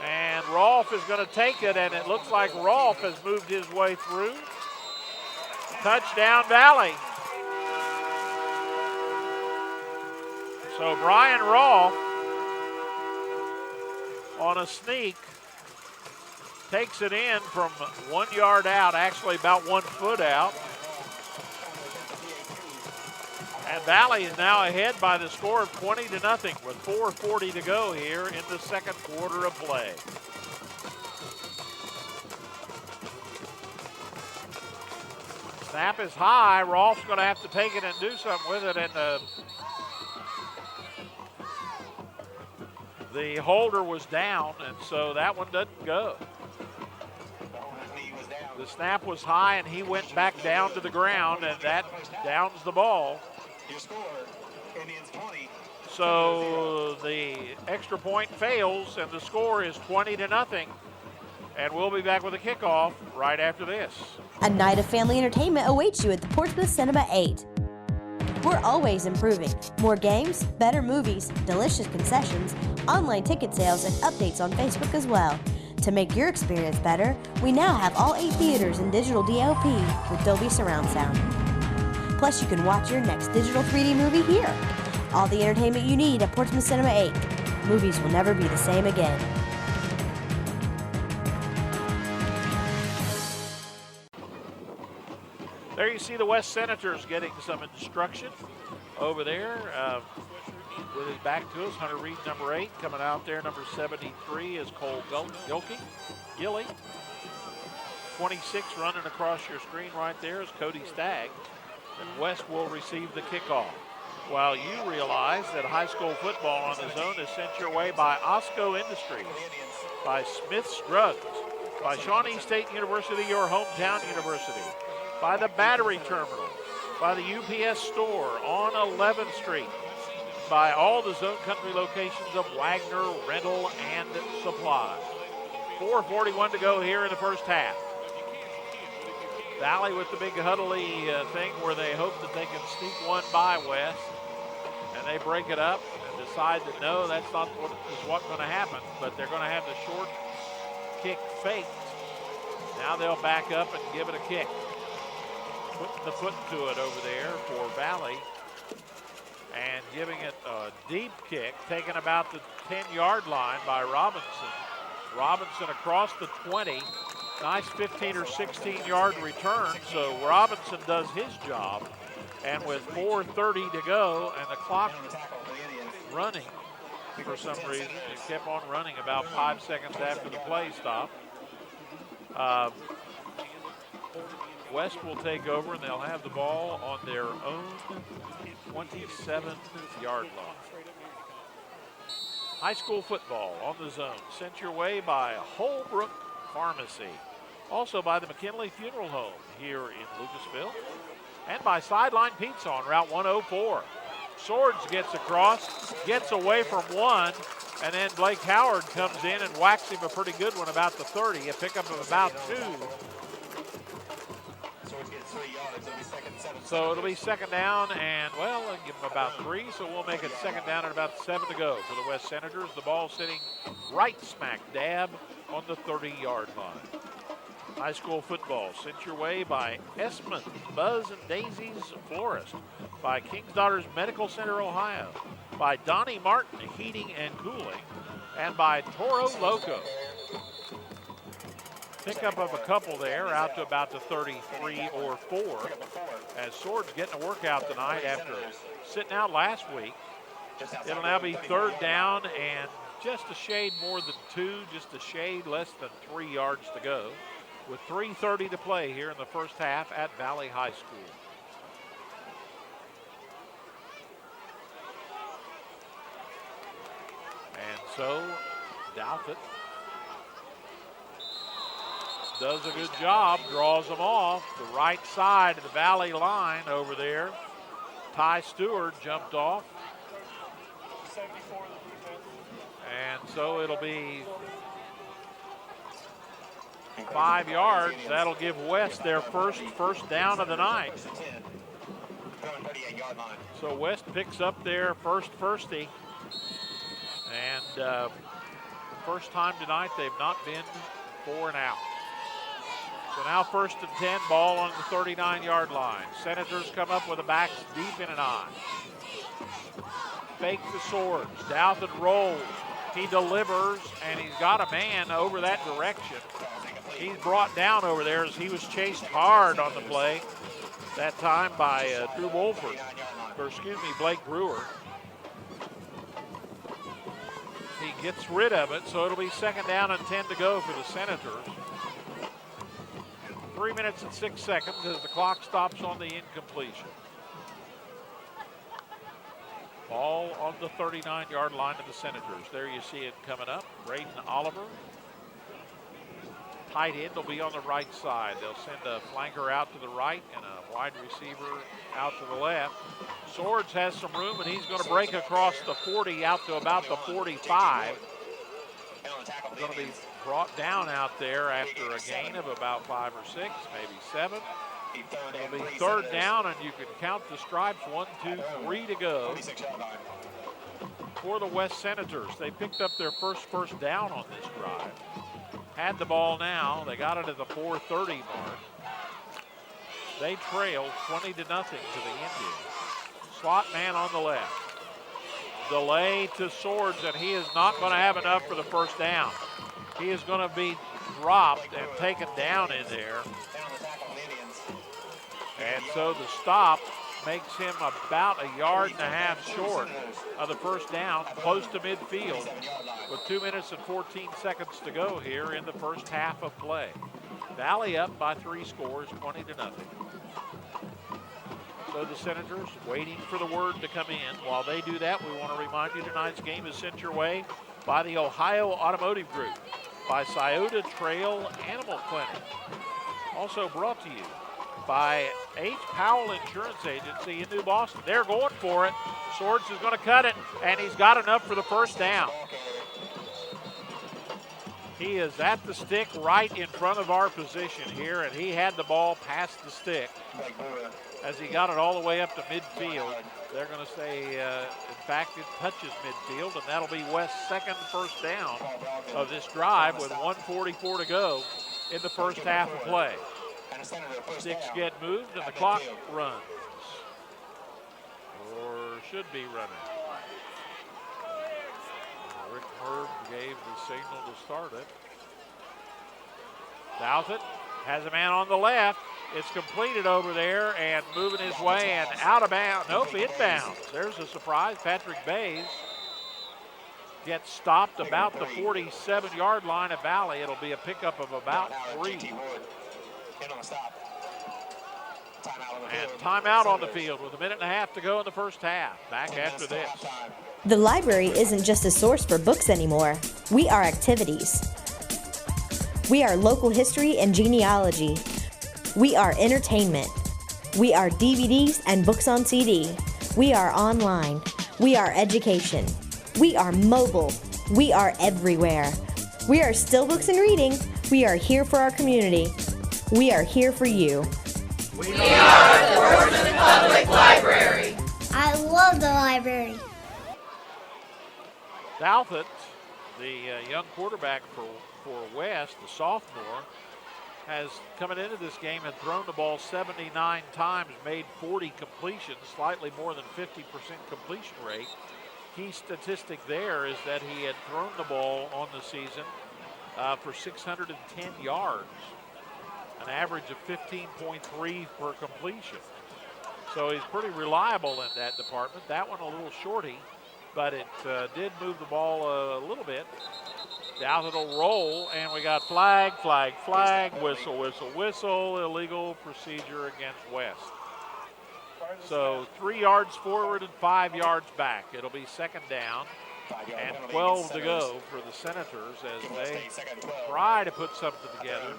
And Rolfe is going to take it, and it looks like Rolfe has moved his way through. Touchdown, Valley. So Brian Rolfe on a sneak takes it in from 1 yard out, actually about 1 foot out. And Valley is now ahead by the score of 20-0 with 4:40 to go here in the second quarter of play. Snap is high. Rolfe's going to have to take it and do something with it, and the holder was down, and so that one doesn't go. The snap was high, and he went back down to the ground, and that downs the ball. Your score, Indians 20. So the extra point fails, and the score is 20-0. And we'll be back with a kickoff right after this. A night of family entertainment awaits you at the Portsmouth Cinema 8. We're always improving. More games, better movies, delicious concessions, online ticket sales, and updates on Facebook as well. To make your experience better, we now have all 8 theaters in digital DLP with Dolby Surround Sound. Plus, you can watch your next digital 3D movie here. All the entertainment you need at Portsmouth Cinema 8. Movies will never be the same again. There you see the West Senators getting some instruction over there. With his back to us, Hunter Reed, number 8. Coming out there, number 73 is Cole Gilly. 26 running across your screen right there is Cody Stagg. And West will receive the kickoff. While you realize that high school football on the zone is sent your way by Osco Industries, by Smith's Drugs, by Shawnee State University, your hometown university, by the Battery Terminal, by the UPS store on 11th Street, by all the Zone Country locations of Wagner Rental and Supply. 4:41 to go here in the first half. Valley with the big huddly thing where they hope that they can sneak one by West, and they break it up and decide that no, that's not what's going to happen, but they're going to have the short kick faked. Now they'll back up and give it a kick. Putting the foot to it over there for Valley and giving it a deep kick, taken about the 10-yard line by Robinson. Robinson across the 20. Nice 15 or 16-yard return, so Robinson does his job. And with 4:30 to go and the clock running for some reason, it kept on running about 5 seconds after the play stop. West will take over, and they'll have the ball on their own 27-yard line. High school football on the zone, sent your way by Holbrook Pharmacy. Also by the McKinley Funeral Home here in Lucasville. And by Sideline Pizza on Route 104. Swords gets across, gets away from one, and then Blake Howard comes in and whacks him a pretty good one about the 30. A pickup of about 2. So it'll be second down, and, well, I'll give them about 3, so we'll make it second down and about 7 to go for the West Senators. The ball sitting right smack dab on the 30-yard line. High school football sent your way by Esmond, Buzz and Daisy's Florist, by King's Daughters Medical Center, Ohio, by Donnie Martin Heating and Cooling, and by Toro Loco. Pickup of a couple there out to about the 33 or 4 as Swords getting a workout tonight after sitting out last week. It'll now be third down and just a shade more than 2, just a shade less than 3 yards to go with 3:30 to play here in the first half at Valley High School. And so Douthit does a good job, draws them off the right side of the Valley line over there. Ty Stewart jumped off. And so it'll be 5 yards. That'll give West their first down of the night. So West picks up their firstie. And first time tonight they've not been 4 and out. So now 1st and 10, ball on the 39-yard line. Senators come up with the backs deep in an eye. Fake the Swords. Douthit rolls. He delivers, and he's got a man over that direction. He's brought down over there as he was chased hard on the play that time by Drew Wolford, Blake Brewer. He gets rid of it, so it'll be 2nd down and 10 to go for the Senators. 3 minutes and 6 seconds as the clock stops on the incompletion. Ball on the 39-yard line of the Senators. There you see it coming up. Braden Oliver. Tight end will be on the right side. They'll send a flanker out to the right and a wide receiver out to the left. Swords has some room, and he's going to break across the 40 out to about the 45. He's going to be brought down out there after a gain of about 5 or 6, maybe 7. It'll be 3rd down, and you can count the stripes. 1, 2, 3 to go for the West Senators. They picked up their first down on this drive. Had the ball now. They got it at the 4:30 mark. They trail 20-0 to the Indians. Slot man on the left. Delay to Swords, and he is not going to have enough for the 1st down. He is going to be dropped and taken down in there. And so the stop makes him about 1.5 yards short of the 1st down, close to midfield, with 2 minutes and 14 seconds to go here in the first half of play. Valley up by 3 scores, 20-0. So the Senators waiting for the word to come in. While they do that, we want to remind you tonight's game is sent your way by the Ohio Automotive Group, by Scioto Trail Animal Clinic. Also brought to you by H. Powell Insurance Agency in New Boston. They're going for it. Swords is going to cut it, and he's got enough for the 1st down. He is at the stick right in front of our position here, and he had the ball past the stick. As he got it all the way up to midfield, they're going to say, in fact, it touches midfield, and that'll be West's 2nd 1st down of this drive with 1:44 to go in the first half of play. Sticks get moved, and the clock runs, or should be running. Rick Herb gave the signal to start it. Douthit has a man on the left. It's completed over there and moving his way and out of bounds. Nope, inbounds. There's a surprise. Patrick Bays gets stopped about the 47-yard line of Valley. It'll be a pickup of about 3. And timeout on the field with 1.5 minutes to go in the first half. Back after this. The library isn't just a source for books anymore. We are activities. We are local history and genealogy. We are entertainment. We are DVDs and books on CD. We are online. We are education. We are mobile. We are everywhere. We are still books and reading. We are here for our community. We are here for you. We are the Portsmouth Public Library. I love the library. Douthit, the young quarterback for West, the sophomore, has coming into this game and thrown the ball 79 times, made 40 completions, slightly more than 50% completion rate. Key statistic there is that he had thrown the ball on the season for 610 yards, an average of 15.3 per completion. So he's pretty reliable in that department. That one a little shorty, but it did move the ball a little bit. Douthit will roll, and we got flag, whistle, whistle, whistle, illegal procedure against West. So 3 yards forward and 5 yards back. It'll be 2nd down And 12 to go for the Senators as they try to put something together.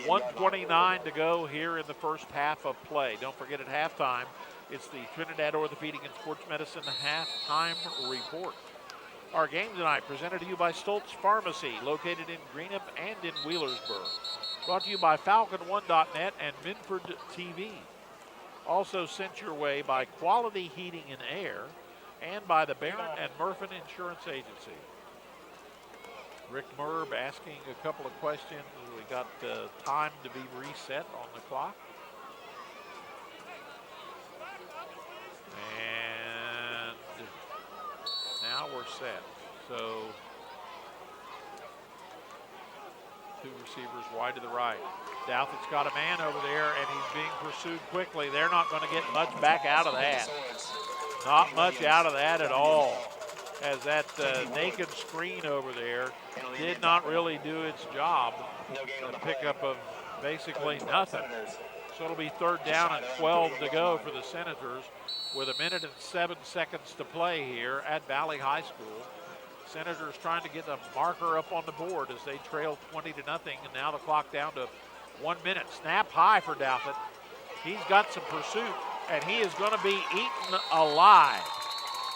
1:29 to go here in the first half of play. Don't forget at halftime, it's the Trinidad Orthopedic and Sports Medicine halftime report. Our game tonight presented to you by Stoltz Pharmacy, located in Greenup and in Wheelersburg. Brought to you by Falcon1.net and Minford TV. Also sent your way by Quality Heating and Air and by the Barron and Murphin Insurance Agency. Rick Merb asking a couple of questions. We got time to be reset on the clock. And now we're set. So 2 receivers wide to the right. Douthat's got a man over there, and he's being pursued quickly. They're not going to get much back out of that. Not much out of that at all, as that naked screen over there did not really do its job. A pickup of basically nothing. So it'll be 3rd down and 12 to go for the Senators with 1 minute and 7 seconds to play here at Valley High School. Senators trying to get a marker up on the board as they trail 20 to nothing, and now the clock down to 1 minute. Snap high for Douthit. He's got some pursuit, and he is going to be eaten alive.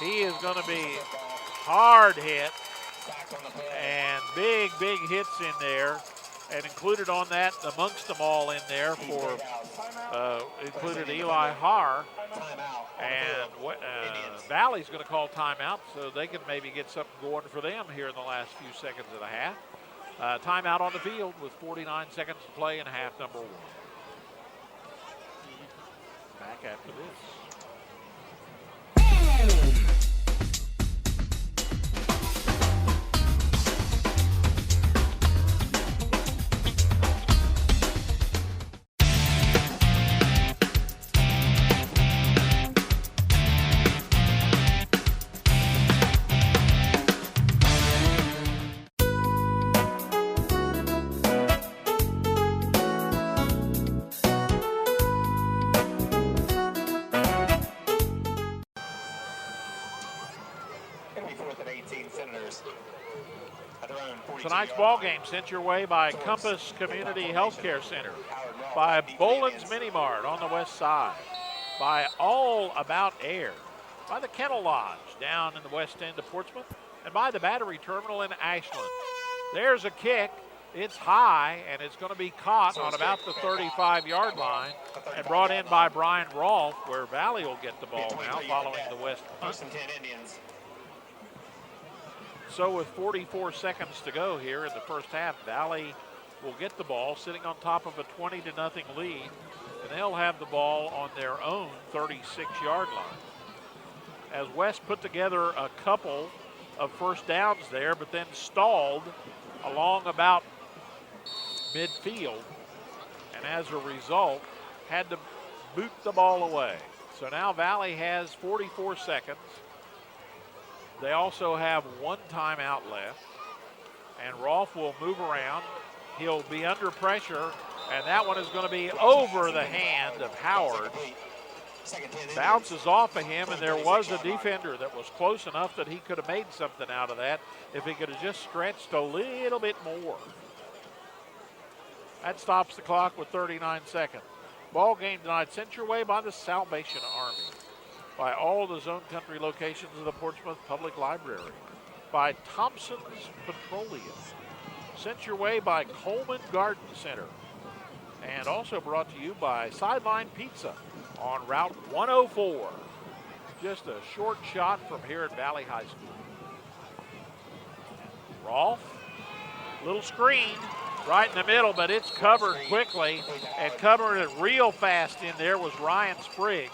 He is going to be hard hit, and big hits in there, and included on that amongst them all in there for included Eli Haar, and Valley's going to call timeout so they can maybe get something going for them here in the last few seconds of the half. Timeout on the field with 49 seconds to play in half number 1. Back after this. Tonight's ball game sent your way by Compass Community Healthcare Center, by Boland's Mini Mart on the west side, by All About Air, by the Kennel Lodge down in the west end of Portsmouth, and by the Battery Terminal in Ashland. There's a kick. It's high, and it's going to be caught on about the 35-yard line and brought in by Brian Rolfe, where Valley will get the ball now following the west punt. So with 44 seconds to go here in the first half, Valley will get the ball sitting on top of a 20 to nothing lead, and they'll have the ball on their own 36-yard line. As West put together a couple of first downs there, but then stalled along about midfield, and as a result, had to boot the ball away. So now Valley has 44 seconds. They also have 1 timeout left, and Rolfe will move around. He'll be under pressure, and that one is going to be over the hand of Howard. Bounces off of him, and there was a defender that was close enough that he could have made something out of that if he could have just stretched a little bit more. That stops the clock with 39 seconds. Ball game tonight sent your way by the Salvation Army, by all the Zone Country locations of the Portsmouth Public Library, by Thompson's Petroleum, sent your way by Coleman Garden Center, and also brought to you by Sideline Pizza on Route 104. Just a short shot from here at Valley High School. Rolfe, little screen right in the middle, but it's covered quickly, and covering it real fast in there was Ryan Spriggs,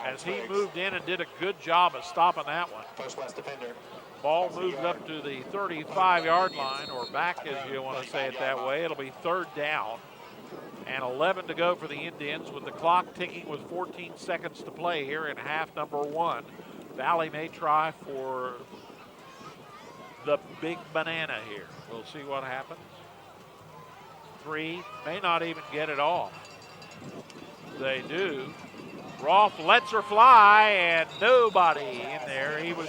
as he moved in and did a good job of stopping that one. First West defender. Ball moved up to the 35-yard line, or back as you want to say it that way. It'll be 3rd down and 11 to go for the Indians with the clock ticking with 14 seconds to play here in half number 1. Valley may try for the big banana here. We'll see what happens. 3, may not even get it off. They do. Rolfe lets her fly, and nobody in there. He was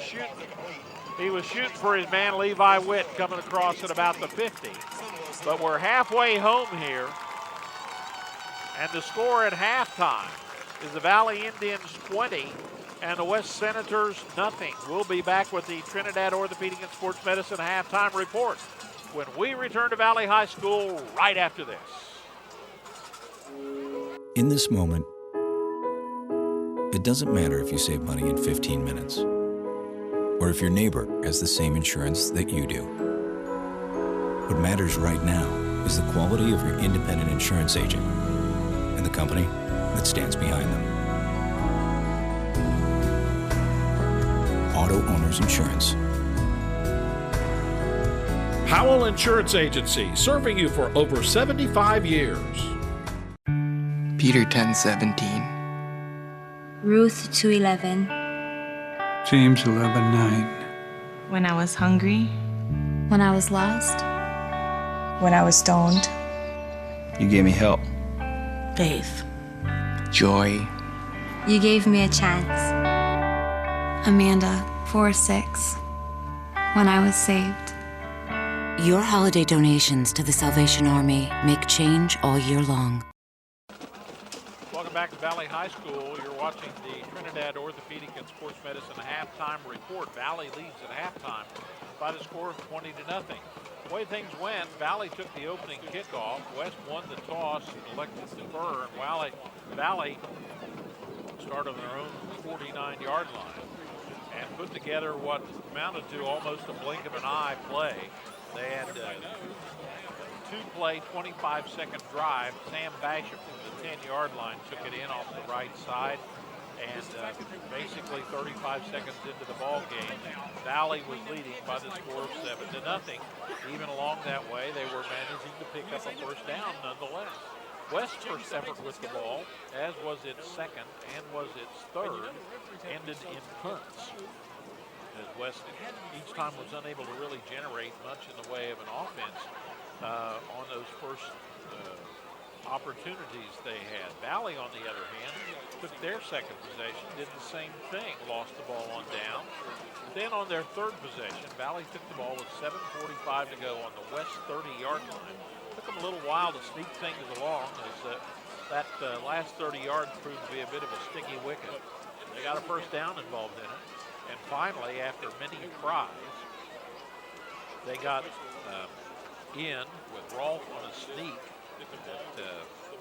shooting for his man Levi Witt coming across at about the 50. But we're halfway home here. And the score at halftime is the Valley Indians 20 and the West Senators nothing. We'll be back with the Trinidad Orthopedic and Sports Medicine halftime report when we return to Valley High School right after this. In this moment, it doesn't matter if you save money in 15 minutes or if your neighbor has the same insurance that you do. What matters right now is the quality of your independent insurance agent and the company that stands behind them. Auto Owners Insurance. Howell Insurance Agency, serving you for over 75 years. Peter 10:17. Ruth 2:11. James 11:9. When I was hungry. When I was lost. When I was stoned. You gave me help. Faith. Joy. You gave me a chance. Amanda 4:6. When I was saved. Your holiday donations to the Salvation Army make change all year long. Welcome back to Valley High School. You're watching the Trinidad Orthopedic and Sports Medicine halftime report. Valley leads at halftime by the score of 20-0. The way things went, Valley took the opening kickoff. West won the toss and elected to defer, and Valley started on their own 49-yard line and put together what amounted to almost a blink of an eye play. They had a two-play, 25-second drive. Sam Basham from the 10-yard line took it in off the right side, and basically 35 seconds into the ball game, Valley was leading by the score of 7-0. Even along that way, they were managing to pick up a first down nonetheless. West's first effort with the ball, as was its second and was its third, ended in punts. As West each time was unable to really generate much in the way of an offense on those first opportunities they had. Valley, on the other hand, took their second possession, did the same thing, lost the ball on down. Then on their third possession, Valley took the ball with 7:45 to go on the West 30-yard line. Took them a little while to sneak things along as that last 30 yards proved to be a bit of a sticky wicket. They got a first down involved in it. And finally, after many tries, they got in with Rolfe on a sneak at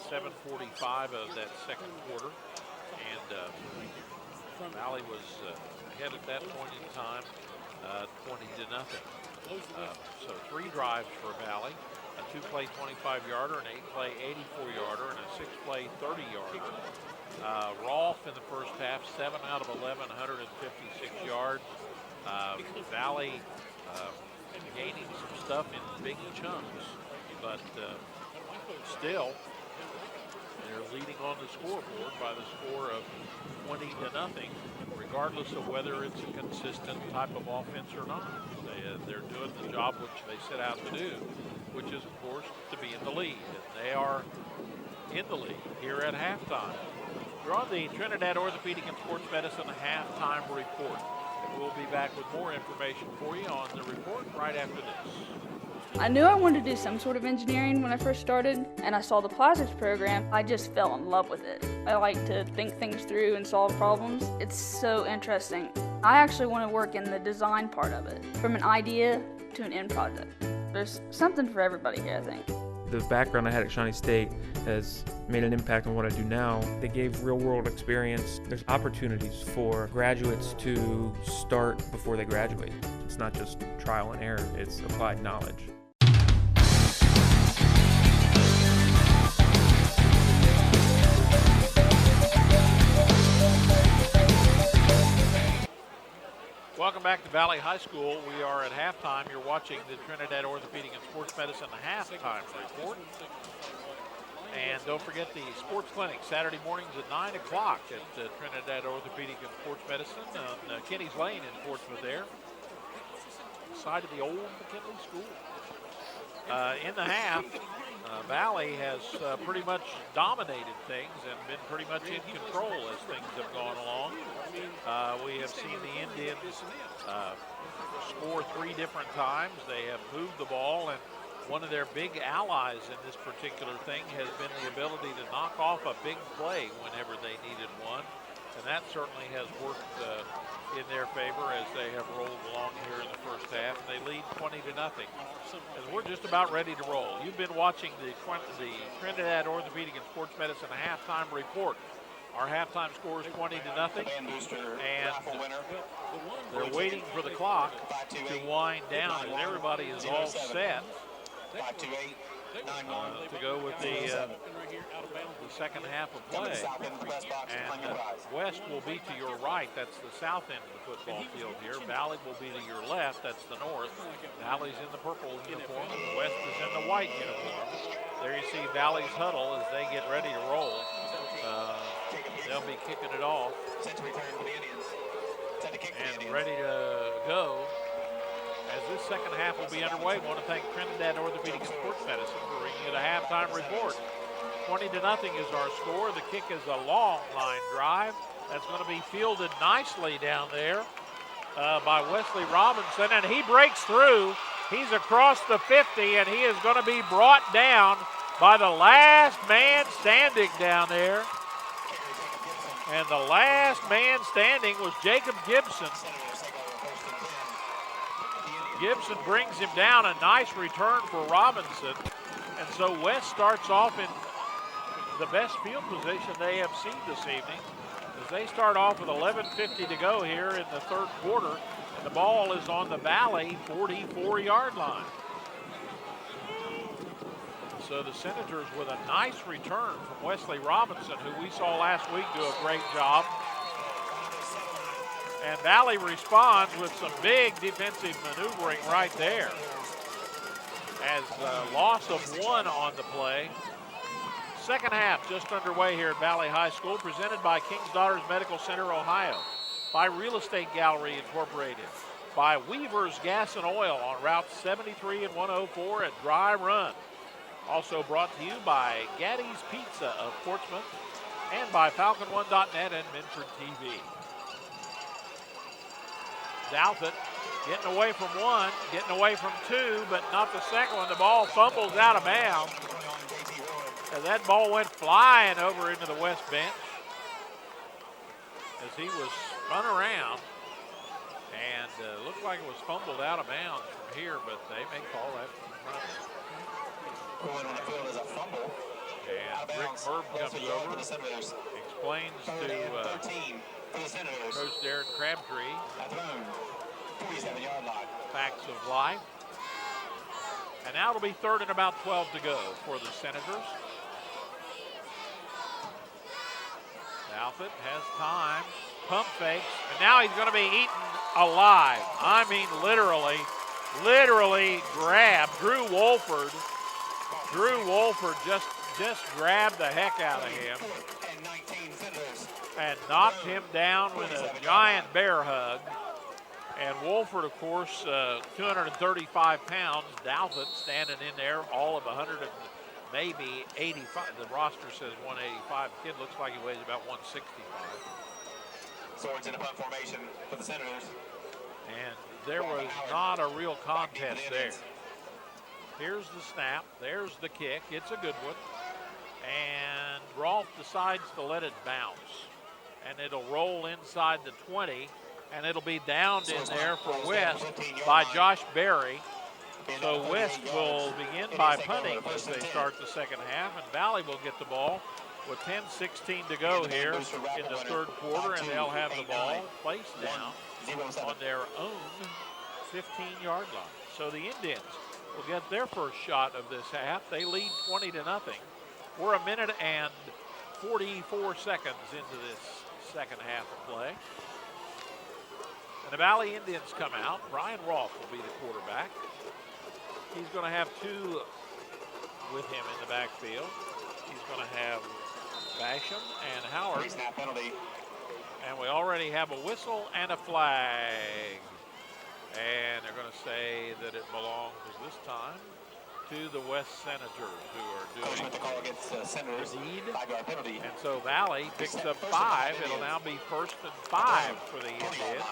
7:45 of that second quarter. And Valley was ahead at that point in time, 20-0. So 3 drives for Valley, a 2-play 25-yarder, an 8-play 84-yarder, and a 6-play 30-yarder. Rolfe in the first half, 7 out of 11, 156 yards. Valley gaining some stuff in big chunks, but still they're leading on the scoreboard by the score of 20-0, regardless of whether it's a consistent type of offense or not. They're doing the job which they set out to do, which is, of course, to be in the lead. And they are in the lead here at halftime. We're on the Trinidad Orthopedic and Sports Medicine halftime report. And we'll be back with more information for you on the report right after this. I knew I wanted to do some sort of engineering when I first started, and I saw the plastics program. I just fell in love with it. I like to think things through and solve problems. It's so interesting. I actually want to work in the design part of it, from an idea to an end project. There's something for everybody here, I think. The background I had at Shawnee State has made an impact on what I do now. They gave real-world experience. There's opportunities for graduates to start before they graduate. It's not just trial and error, it's applied knowledge. Welcome back to Valley High School. We are at halftime. You're watching the Trinidad Orthopedic and Sports Medicine halftime report. And don't forget the sports clinic Saturday mornings at 9 o'clock at Trinidad Orthopedic and Sports Medicine on Kenny's Lane in Portsmouth there. Side of the old McKinley School. In the half, Valley has pretty much dominated things and been pretty much in control as things have gone along. We have seen the Indians score 3 different times. They have moved the ball, and one of their big allies in this particular thing has been the ability to knock off a big play whenever they needed one. And that certainly has worked in their favor as they have rolled along here in the first half. And they lead 20-0. And we're just about ready to roll. You've been watching the Trinidad Orthopedic and Sports Medicine halftime report. Our halftime score is 20-0. And they're waiting for the clock to wind down as everybody is all set to go with the second half of play. And West will be to your right. That's the south end of the football field here. Valley will be to your left. That's the north. Valley's in the purple uniform, and West is in the white uniform. There you see Valley's huddle as they get ready to roll. They'll be kicking it off and ready to go. As this second half will be underway, I want to thank Trinidad Orthopedic and Sports Medicine for bringing you the halftime report. 20-0 is our score. The kick is a long line drive. That's going to be fielded nicely down there by Wesley Robinson, and he breaks through. He's across the 50, and he is going to be brought down by the last man standing down there. And the last man standing was Jacob Gibson. Gibson brings him down, a nice return for Robinson. And so West starts off in the best field position they have seen this evening as they start off with 11:50 to go here in the third quarter. And the ball is on the Valley 44-yard line. So the Senators with a nice return from Wesley Robinson, who we saw last week do a great job. And Valley responds with some big defensive maneuvering right there. As loss of 1 on the play. Second half just underway here at Valley High School, presented by King's Daughters Medical Center, Ohio, by Real Estate Gallery Incorporated, by Weaver's Gas and Oil on Route 73 and 104 at Dry Run. Also brought to you by Gaddy's Pizza of Portsmouth and by FalconOne.net and Minford TV. Douthit getting away from 1, getting away from 2, but not the second one. The ball fumbles out of bounds. And that ball went flying over into the West bench as he was spun around and looked like it was fumbled out of bounds from here, but they may call that from front. Going on the field is a fumble. And Rick Merb comes over, explains to Coach Darren Crabtree facts of life. And now it'll be third and about 12 to go for the Senators. Douthit has time, pump fakes, and now he's going to be eaten alive. I mean literally grabbed. Drew Wolford just grabbed the heck out of him and knocked him down with a giant bear hug. And Wolford, of course, 235 pounds. Douthit standing in there, all of 100 and maybe 85. The roster says 185. The kid looks like he weighs about 165. Swords in a punt formation for the Senators. And there was not a real contest there. Here's the snap. There's the kick. It's a good one. And Rolfe decides to let it bounce. And it'll roll inside the 20. And it'll be downed in there for West by Josh Berry. So West will begin by punting as they start the second half. And Valley will get the ball with 10:16 to go here in the third quarter. And they'll have the ball placed down on their own 15-yard line. So the Indians will get their first shot of this half. They lead 20-0. We're a minute and 44 seconds into this second half of play. And the Valley Indians come out. Brian Rolfe will be the quarterback. He's going to have 2 with him in the backfield. He's going to have Basham and Howard. Snap penalty. And we already have a whistle and a flag. And they're going to say that it belongs this time to the West Senators, who are doing The call against Senators. lead. 5-yard penalty. And so Valley picks up 5. It'll now be 1st and 5 for the Indians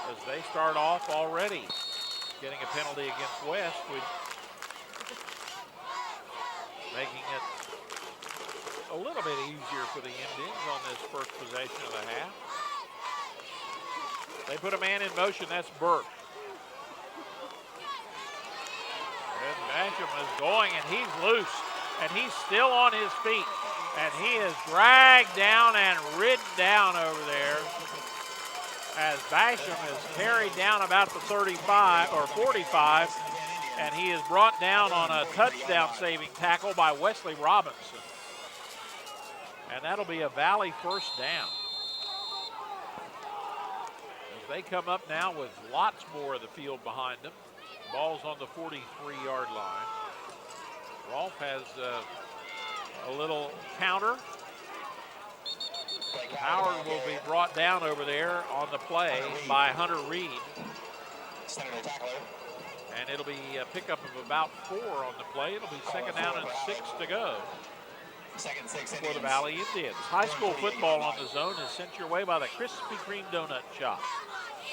as they start off already getting a penalty against West, making it a little bit easier for the Indians on this first possession of the half. They put a man in motion. That's Burke. And Basham is going, and he's loose, and he's still on his feet, and he is dragged down and ridden down over there as Basham is carried down about the 35 or 45, and he is brought down on a touchdown-saving tackle by Wesley Robinson. And that'll be a Valley first down. As they come up now with lots more of the field behind them. Ball's on the 43-yard line. Rolfe has a little counter. Howard will be brought down over there on the play by Hunter Reed. And it'll be a pickup of about 4 on the play. It'll be 2nd down and 6 to go for the Valley Indians. High school football on the zone is sent your way by the Krispy Kreme Donut Shop.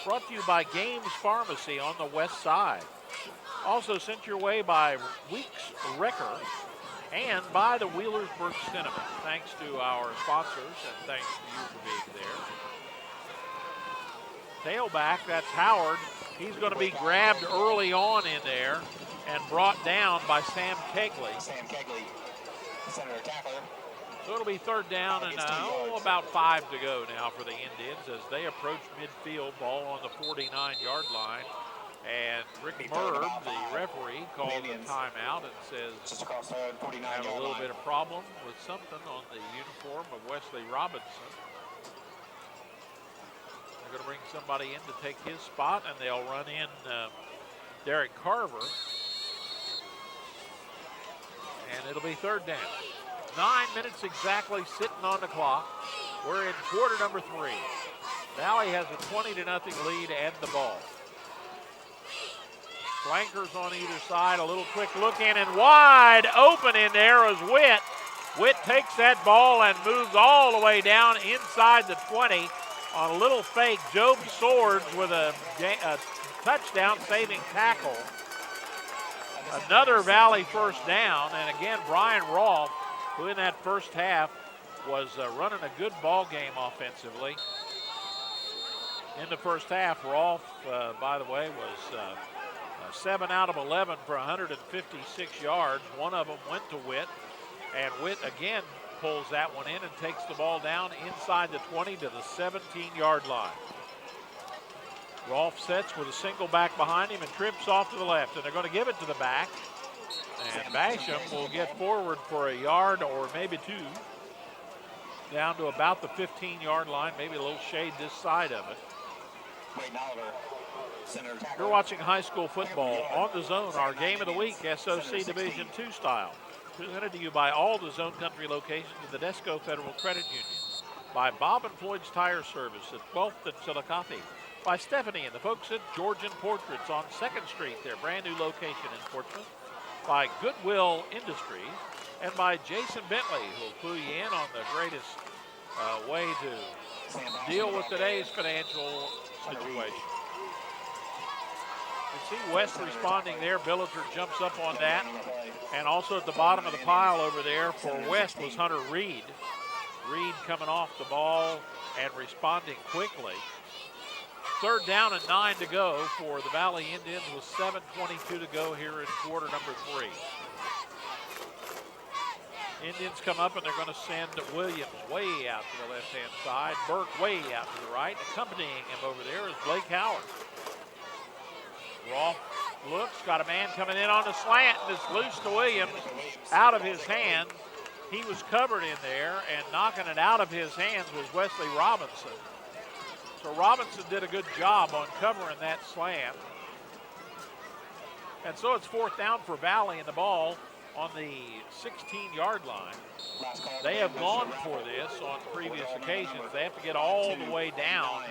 Brought to you by Games Pharmacy on the west side. Also sent your way by Weeks Wrecker and by the Wheelersburg Cinema. Thanks to our sponsors and thanks to you for being there. Tailback, that's Howard. He's going to be grabbed early on in there and brought down by Sam Kegley. Sam Kegley, center tackler. So it'll be 3rd down and about 5 to go now for the Indians as they approach midfield. Ball on the 49-yard line. And Rick Merb, the referee, called a timeout and says have a little bit of problem with something on the uniform of Wesley Robinson. They're going to bring somebody in to take his spot, and they'll run in Derek Carver. And it'll be 3rd down. 9 minutes exactly sitting on the clock. We're in quarter number 3. Valley has a 20-0 lead and the ball. Flankers on either side, a little quick look in, and wide open in there is Witt. Witt takes that ball and moves all the way down inside the 20 on a little fake. Job Swords with a touchdown saving tackle. Another Valley first down, and again Brian Rolfe, who in that first half was running a good ball game offensively. In the first half, Rolfe, by the way, was 7 out of 11 for 156 yards. One of them went to Witt, and Witt again pulls that one in and takes the ball down inside the 20 to the 17-yard line. Rolfe sets with a single back behind him and trips off to the left, and they're going to give it to the back. And Basham will get forward for a yard or maybe 2, down to about the 15-yard line, maybe a little shade this side of it. You're watching high school football on the Zone, our game of the week, SOC Division II style. Presented to you by all the Zone Country locations of the Desco Federal Credit Union. By Bob and Floyd's Tire Service at 12th and Chillicothe. By Stephanie and the folks at Georgian Portraits on 2nd Street, their brand new location in Portsmouth. By Goodwill Industries. And by Jason Bentley, who will clue you in on the greatest way to deal with today's financial situation. You see West responding there. Billiter jumps up on that. And also at the bottom of the pile over there for West was Hunter Reed. Reed coming off the ball and responding quickly. 3rd down and 9 to go for the Valley Indians with 7:22 to go here in quarter number 3. Indians come up and they're going to send Williams way out to the left-hand side. Burke way out to the right. Accompanying him over there is Blake Howard. Rolfe looks, got a man coming in on the slant, and it's loose to Williams, out of his hands. He was covered in there, and knocking it out of his hands was Wesley Robinson. So Robinson did a good job on covering that slant. And so it's 4th down for Valley, and the ball on the 16-yard line. They have gone for this on previous occasions. They have to get all the way down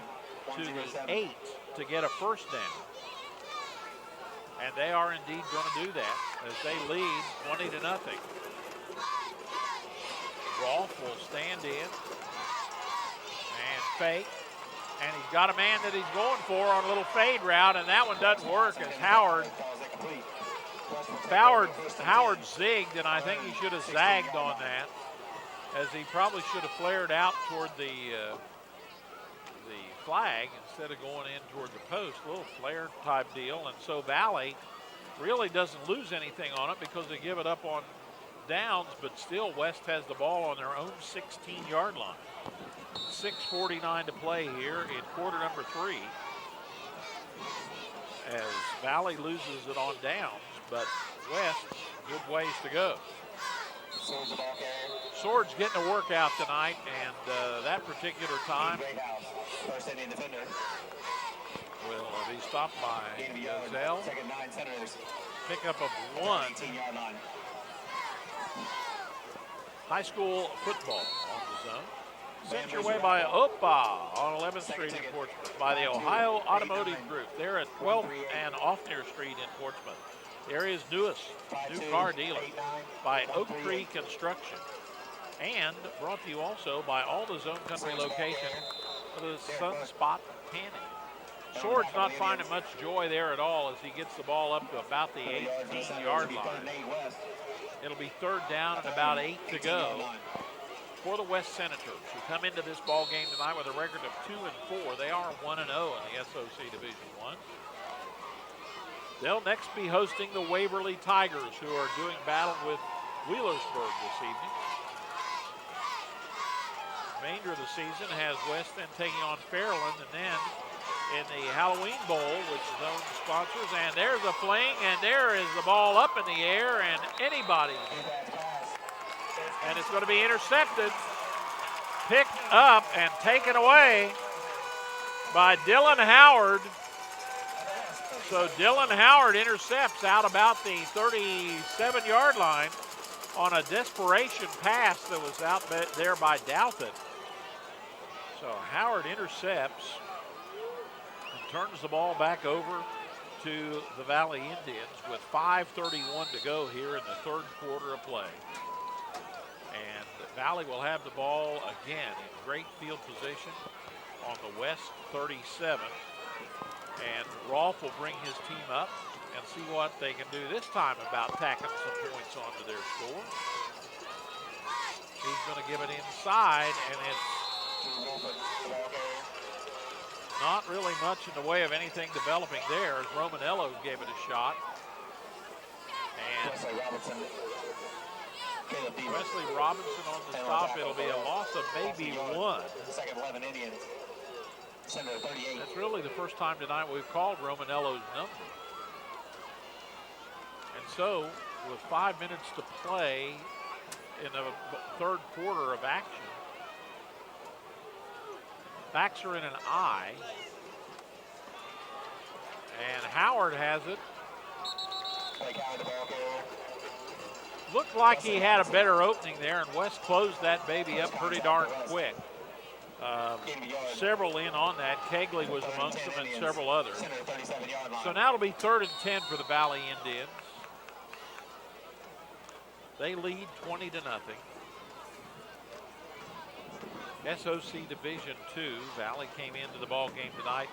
to the 8 to get a first down. And they are indeed going to do that as they lead 20-0. Rolfe will stand in and fake. And he's got a man that he's going for on a little fade route, and that one doesn't work as Howard zigged, and I think he should have zagged on that, as he probably should have flared out toward the flag instead of going in toward the post. A little flare type deal, and so Valley really doesn't lose anything on it because they give it up on downs, but still West has the ball on their own 16-yard line. 6:49 to play here in quarter number 3 as Valley loses it on downs, but West, good ways to go. Sword's getting a workout tonight, and that particular time will be stopped by Gazelle. Pickup of 1. High school football on the zone. Sent your way by OPA on 11th Street in Portsmouth, by the Ohio Automotive Group. They're at 12th and Offnear Street in Portsmouth. The area's newest new car dealer, by Oak Tree Construction. And brought to you also by all the Zone Country locations for the Sunspot Tanning. Sword's not finding much joy there at all as he gets the ball up to about the 18-yard line. It'll be 3rd down and about 8 to go for the West Senators, who come into this ball game tonight with a record of 2-4. They are 1-0 in the SOC Division I. They'll next be hosting the Waverly Tigers, who are doing battle with Wheelersburg this evening. The remainder of the season has West then taking on Fairland, and then in the Halloween Bowl, which Zone sponsors, and there's a fling, and there is the ball up in the air, and anybody. And it's going to be intercepted, picked up, and taken away by Dylan Howard. So Dylan Howard intercepts out about the 37-yard line on a desperation pass that was out there by Douthit. So Howard intercepts and turns the ball back over to the Valley Indians with 5:31 to go here in the 3rd quarter of play. And Valley will have the ball again in great field position on the West 37. And Rolfe will bring his team up and see what they can do this time about tacking some points onto their score. He's going to give it inside, and it's not really much in the way of anything developing there as Romanello gave it a shot. And Wesley Robinson on the stop. It'll be a loss of maybe 1. That's really the first time tonight we've called Romanello's number. And so, with 5 minutes to play in the 3rd quarter of action, backs are in an I. And Howard has it. Looked like he had a better opening there, and West closed that baby up pretty darn quick. Several in on that. Kegley was amongst them and several others. So now it'll be 3rd and 10 for the Valley Indians. They lead 20-0. SOC Division II. Valley came into the ball game tonight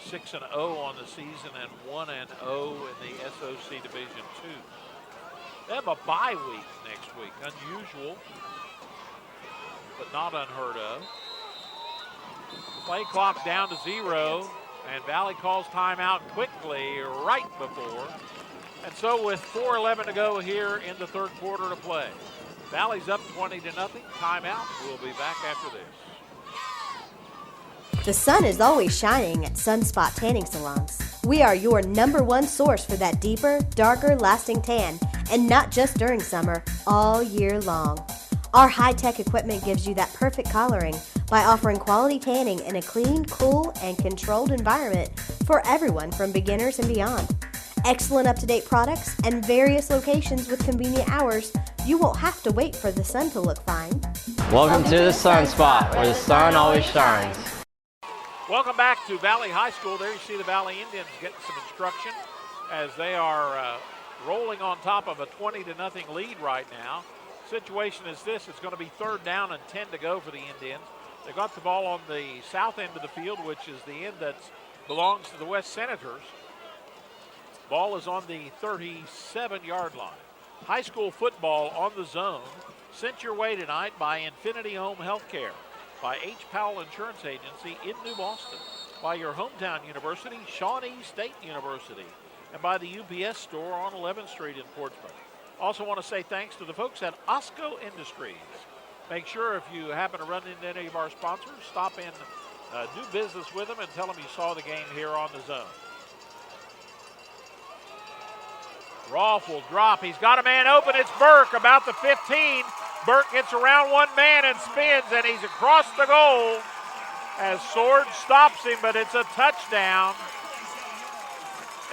6-0 on the season and 1-0 in the SOC Division II. They have a bye week next week. Unusual, but not unheard of. Play clock down to 0, and Valley calls timeout quickly right before. And so with 4:11 to go here in the 3rd quarter to play, Valley's up 20-0. Timeout. We'll be back after this. The sun is always shining at Sunspot Tanning Salons. We are your #1 source for that deeper, darker, lasting tan, and not just during summer, all year long. Our high-tech equipment gives you that perfect coloring by offering quality tanning in a clean, cool, and controlled environment for everyone from beginners and beyond. Excellent up-to-date products and various locations with convenient hours. You won't have to wait for the sun to look fine. Welcome to the Sunspot, where the sun always shines. Welcome back to Valley High School. There you see the Valley Indians getting some instruction as they are rolling on top of a 20-0 lead right now. Situation is this: it's going to be 3rd down and 10 to go for the Indians. They got the ball on the south end of the field, which is the end that belongs to the West Senators. Ball is on the 37-yard line. High school football on the zone, sent your way tonight by Infinity Home Healthcare, by H. Powell Insurance Agency in New Boston, by your hometown university, Shawnee State University, and by the UPS store on 11th Street in Portsmouth. Also want to say thanks to the folks at Osco Industries. Make sure if you happen to run into any of our sponsors, stop in, do business with them, and tell them you saw the game here on the zone. Rolfe will drop. He's got a man open. It's Burke, about the 15. Burke gets around one man and spins, and he's across the goal as Sword stops him, but it's a touchdown.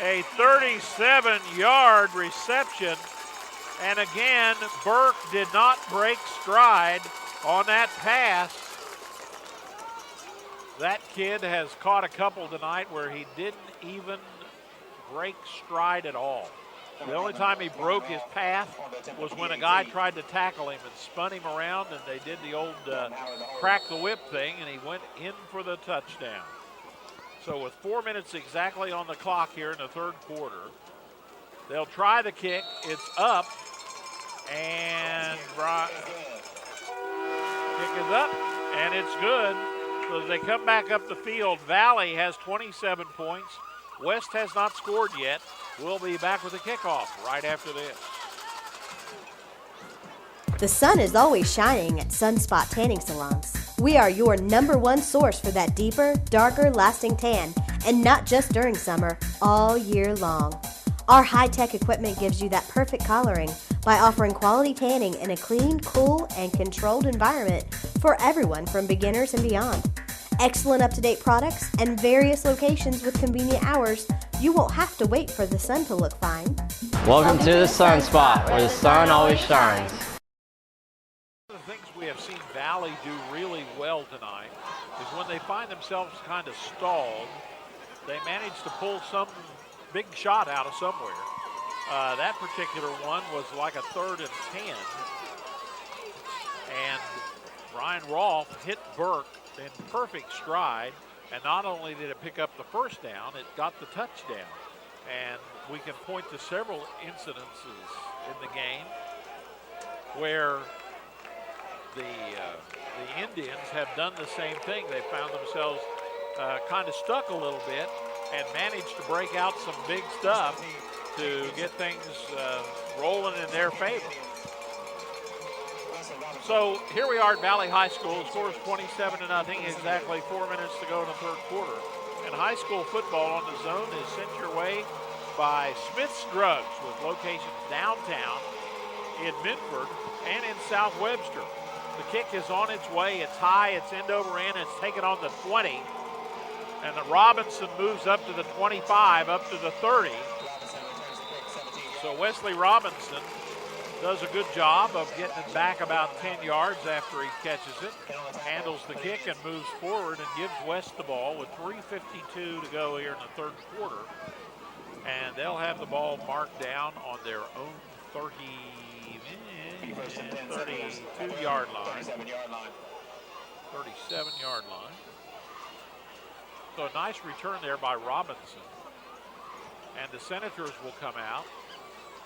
A 37-yard reception. And again, Burke did not break stride on that pass. That kid has caught a couple tonight where he didn't even break stride at all. The only time he broke his path was when a guy tried to tackle him and spun him around, and they did the old crack the whip thing, and he went in for the touchdown. So with 4 minutes exactly on the clock here in the 3rd quarter, they'll try the kick. It's up, and kick is up, and it's good. So as they come back up the field, Valley has 27 points. West has not scored yet. We'll be back with the kickoff right after this. The sun is always shining at Sunspot Tanning Salons. We are your #1 source for that deeper, darker, lasting tan, and not just during summer, all year long. Our high-tech equipment gives you that perfect coloring by offering quality tanning in a clean, cool, and controlled environment for everyone from beginners and beyond. Excellent up-to-date products and various locations with convenient hours. You won't have to wait for the sun to look fine. Welcome to the Sunspot, where the sun always shines. One of the things we have seen Valley do really well tonight is when they find themselves kind of stalled, they manage to pull some big shot out of somewhere. That particular one was like a 3rd and 10. And Ryan Rolfe hit Burke in perfect stride, and not only did it pick up the 1st down, it got the touchdown. And we can point to several incidences in the game where the Indians have done the same thing. They found themselves kind of stuck a little bit and managed to break out some big stuff to get things rolling in their favor. So here we are at Valley High School. The score is 27-0, exactly 4 minutes to go in the 3rd quarter. And high school football on the zone is sent your way by Smith's Drugs, with locations downtown, in Minford, and in South Webster. The kick is on its way. It's high. It's end over end. It's taken on the 20. And the Robinson moves up to the 25, up to the 30. So Wesley Robinson does a good job of getting it back about 10 yards after he catches it, handles the kick and moves forward and gives West the ball with 3:52 to go here in the 3rd quarter. And they'll have the ball marked down on their own 32-yard line. 37-yard line. So a nice return there by Robinson. And the Senators will come out,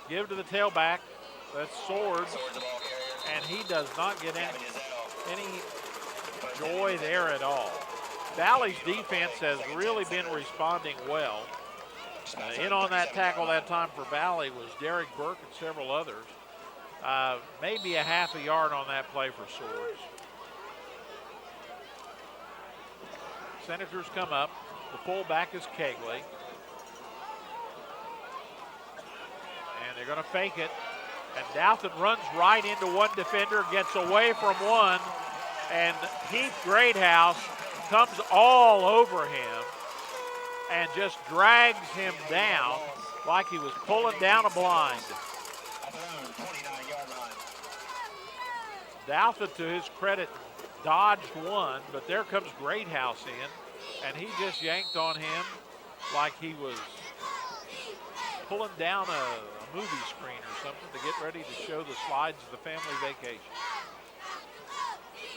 give to the tailback. That's Swords, and he does not get any joy there at all. Valley's defense has really been responding well. In on that tackle that time for Valley was Derek Burke and several others. Maybe a half a yard on that play for Swords. Senators come up. The fullback is Kegley. And they're going to fake it. And Douthit runs right into one defender, gets away from one, and Heath Greathouse comes all over him and just drags him down like he was pulling down a blind. Douthit, to his credit, dodged one, but there comes Greathouse in, and he just yanked on him like he was pulling down a movie screen or something to get ready to show the slides of the family vacation.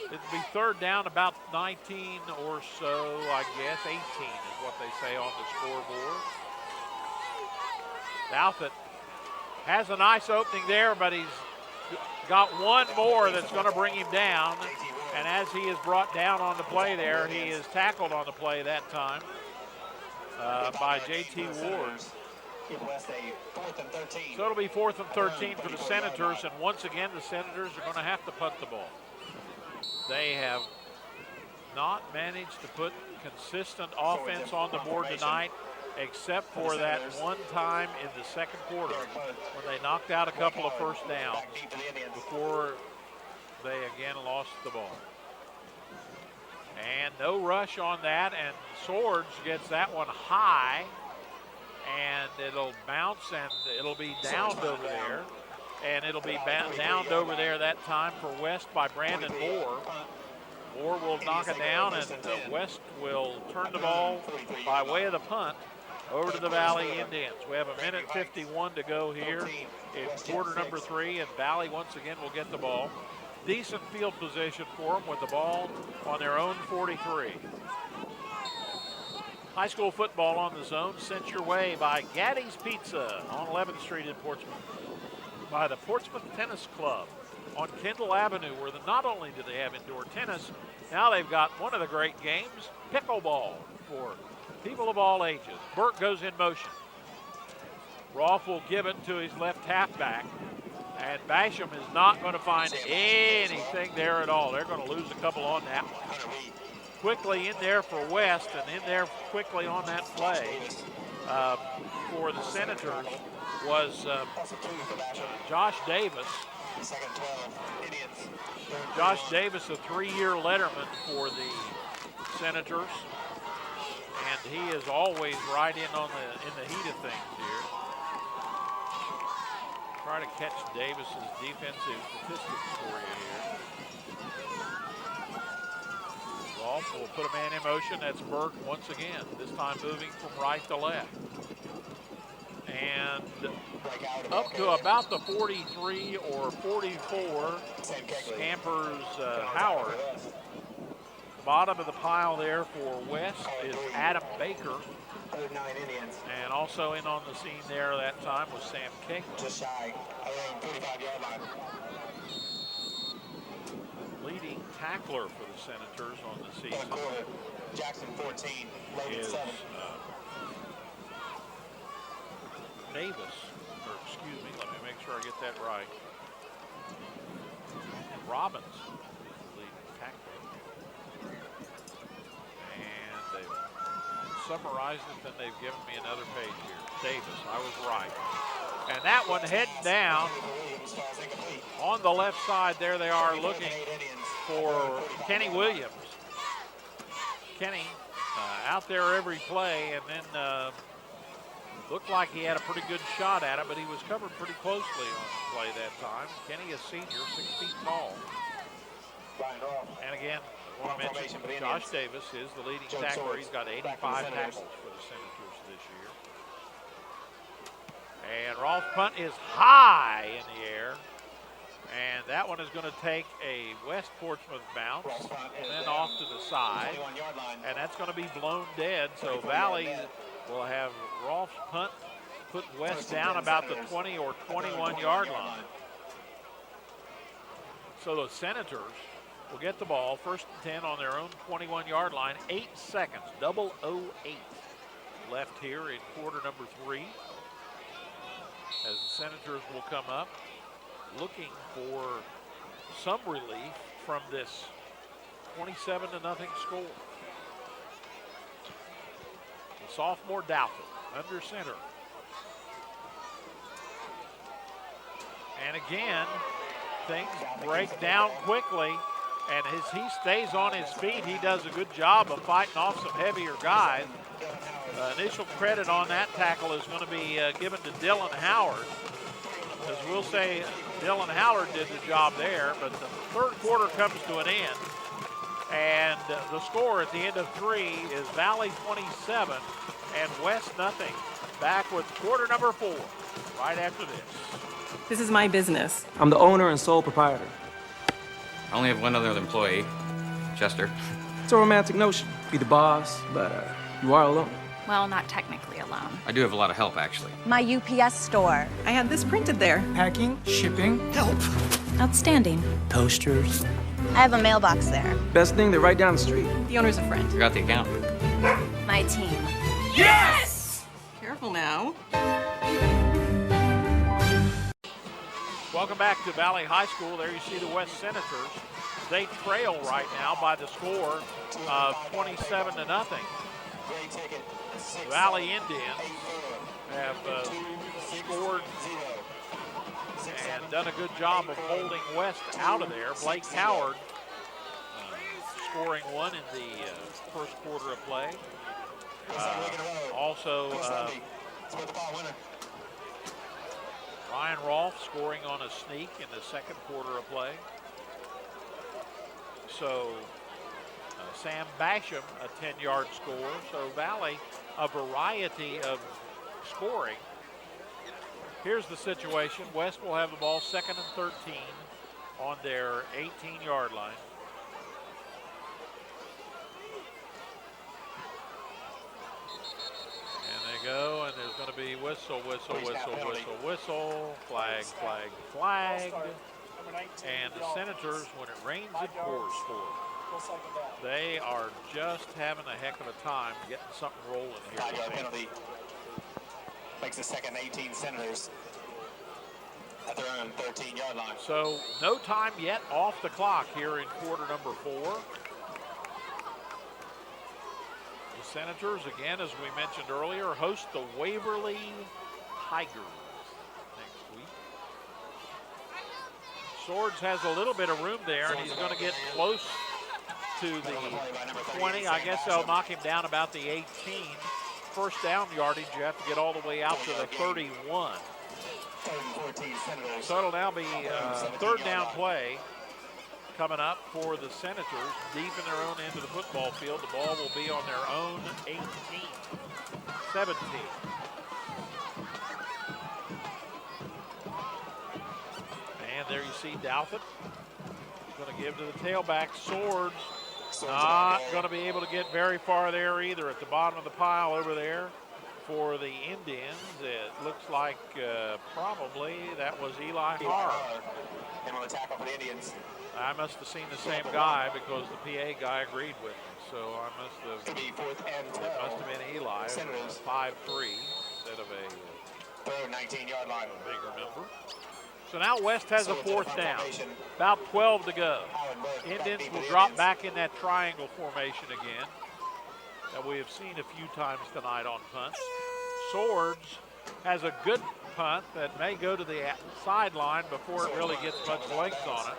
It'd be third down about 19 or so, I guess. 18 is what they say on the scoreboard. Douthit has a nice opening there, but he's got one more that's going to bring him down. And as he is brought down on the play there, he is tackled on the play that time by J.T. Ward. So it'll be 4th and 13 for the Senators, and once again the Senators are going to have to punt the ball. They have not managed to put consistent offense on the board tonight, except for that one time in the second quarter when they knocked out a couple of first downs before they again lost the ball. And no rush on that, and Swords gets that one high, and it'll bounce, and it'll be downed over there. And it'll be downed over there that time for West by Brandon Moore. Moore will knock it down, and West will turn the ball by way of the punt over to the Valley Indians. We have 1:51 to go here in quarter number 3, and Valley once again will get the ball. Decent field position for them with the ball on their own 43. High school football on the zone sent your way by Gaddy's Pizza on 11th Street in Portsmouth, by the Portsmouth Tennis Club on Kendall Avenue, where not only do they have indoor tennis, now they've got one of the great games, pickleball, for people of all ages. Burke goes in motion. Rolfe will give it to his left halfback, and Basham is not going to find anything there at all. They're going to lose a couple on that one. Quickly in there for West, and in there quickly on that play for the Senators was Josh Davis. Josh Davis, a 3-year letterman for the Senators, and he is always right in the heat of things here. Try to catch Davis's defensive statistics for you here. Rolfe will put a man in motion. That's Burke once again, this time moving from right to left. And up to about the 43 or 44 scampers Howard. Bottom of the pile there for West is Adam Baker. And also in on the scene there that time was Sam King. Just shy, around 35-yard line. Leading tackler for the Senators on the season Jackson 14, is 7. Davis, or excuse me, let me make sure I get that right. And Robbins is the leading tackler. And they've summarized it, then they've given me another page here. Davis, I was right. And that one heading down on the left side. There they are looking for Kenny Williams. Kenny out there every play, and then looked like he had a pretty good shot at it, but he was covered pretty closely on the play that time. Kenny, a senior, 6 feet tall. And again, I want to mention Josh Davis is the leading tackler. He's got 85 tackles for the Senators this year. And Rolfe's punt is high in the air. And that one is going to take a West Portsmouth bounce and then off to the side. And that's going to be blown dead. So Valley will have Rolfe's punt put West down about the 20 or 21-yard line. So the Senators will get the ball, 1st and 10 on their own 21-yard line. 8 seconds, 0:08 left here in quarter number 3. As the Senators will come up looking for some relief from this 27-0 score. The sophomore Douthit under center. And again, things break down quickly. And as he stays on his feet, he does a good job of fighting off some heavier guys. Initial credit on that tackle is going to be given to Dylan Howard. As we'll say, Dylan Howard did the job there, but the third quarter comes to an end. And the score at the end of 3 is Valley 27 and West nothing. back with quarter number 4 right after this. This is my business. I'm the owner and sole proprietor. I only have one other employee, Chester. It's a romantic notion. Be the boss, but you are alone. Well, not technically alone. I do have a lot of help, actually. My UPS store. I had this printed there. Packing, shipping, help. Outstanding. Toasters. I have a mailbox there. Best thing, they're right down the street. The owner's a friend. I got the account. My team. Yes! Careful now. Welcome back to Valley High School. There you see the West Senators. They trail right now by the score of 27-0. The Valley Indians have scored and done a good job of holding West out of there. Blake Howard scoring one in the first quarter of play. Also, Ryan Rolfe scoring on a sneak in the second quarter of play. So Sam Basham, a 10-yard score. So Valley, a variety of scoring. Here's the situation. West will have the ball 2nd and 13 on their 18-yard line. And they go, and there's going to be whistle, whistle, whistle, whistle, whistle, flag, flag, flag. And the Senators, when it rains, it pours for them. They are just having a heck of a time getting something rolling here. 5-yard penalty makes the second 18 Senators at their own 13-yard line. So no time yet off the clock here in quarter number 4. The Senators, again, as we mentioned earlier, host the Waverly Tigers next week. Swords has a little bit of room there, and he's going to get close to the 20. I guess they'll knock him down about the 18. First down yardage, you have to get all the way out to the 31. So it'll now be third down play coming up for the Senators, deep in their own end of the football field. The ball will be on their own 18, 17. And there you see Douthit. Going to give to the tailback. Swords not going to be able to get very far there either. At the bottom of the pile over there for the Indians, it looks like probably that was Eli Harr. And on the tackle for the Indians. I must have seen the same guy because the PA guy agreed with me. So I must have. It must have been Eli. It was 5'3" instead of a third 19-yard line. Bigger number. So now West has a fourth down. About 12 to go. Indians will drop back in that triangle formation again that we have seen a few times tonight on punts. Swords has a good punt that may go to the sideline before it really gets much length on it.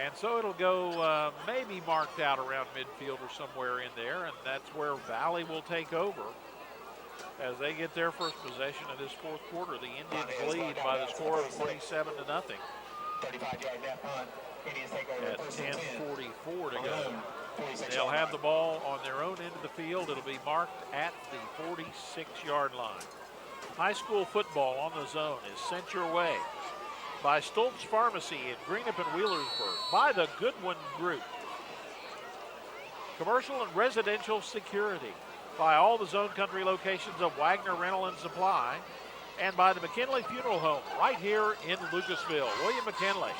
And so it'll go maybe marked out around midfield or somewhere in there, and that's where Valley will take over. As they get their first possession of this fourth quarter, the Indians lead by the score of 27-0. 35-yard left punt. Indians take over at 10:44 to go. They'll have the ball on their own end of the field. It'll be marked at the 46-yard line. High school football on the zone is sent your way by Stoltz Pharmacy in Greenup and Wheelersburg, by the Goodwin Group, commercial and residential security, by all the Zone Country locations of Wagner Rental and Supply, and by the McKinley Funeral Home right here in Lucasville. William McKinley,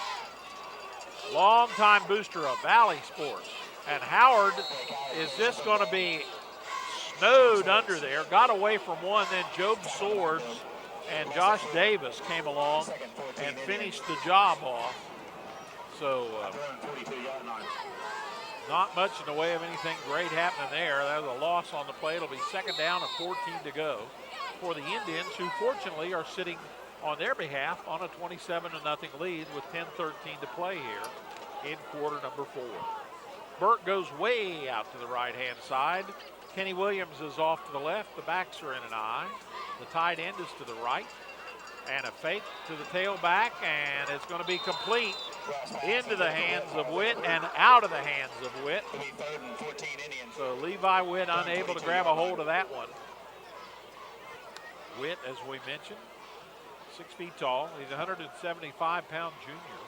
longtime booster of Valley Sports. And Howard is just going to be snowed under there. Got away from one, then Job Swords and Josh Davis came along and finished the job off. So not much in the way of anything great happening there. That was a loss on the play. It'll be second down and 14 to go for the Indians, who fortunately are sitting on their behalf on a 27-0 lead with 10:13 to play here in quarter number 4. Burt goes way out to the right-hand side. Kenny Williams is off to the left. The backs are in an I. The tight end is to the right. And a fake to the tailback, and it's going to be complete into the hands of Witt and out of the hands of Witt. So Levi Witt unable to grab a hold of that one. Witt, as we mentioned, 6 feet tall. He's a 175-pound junior.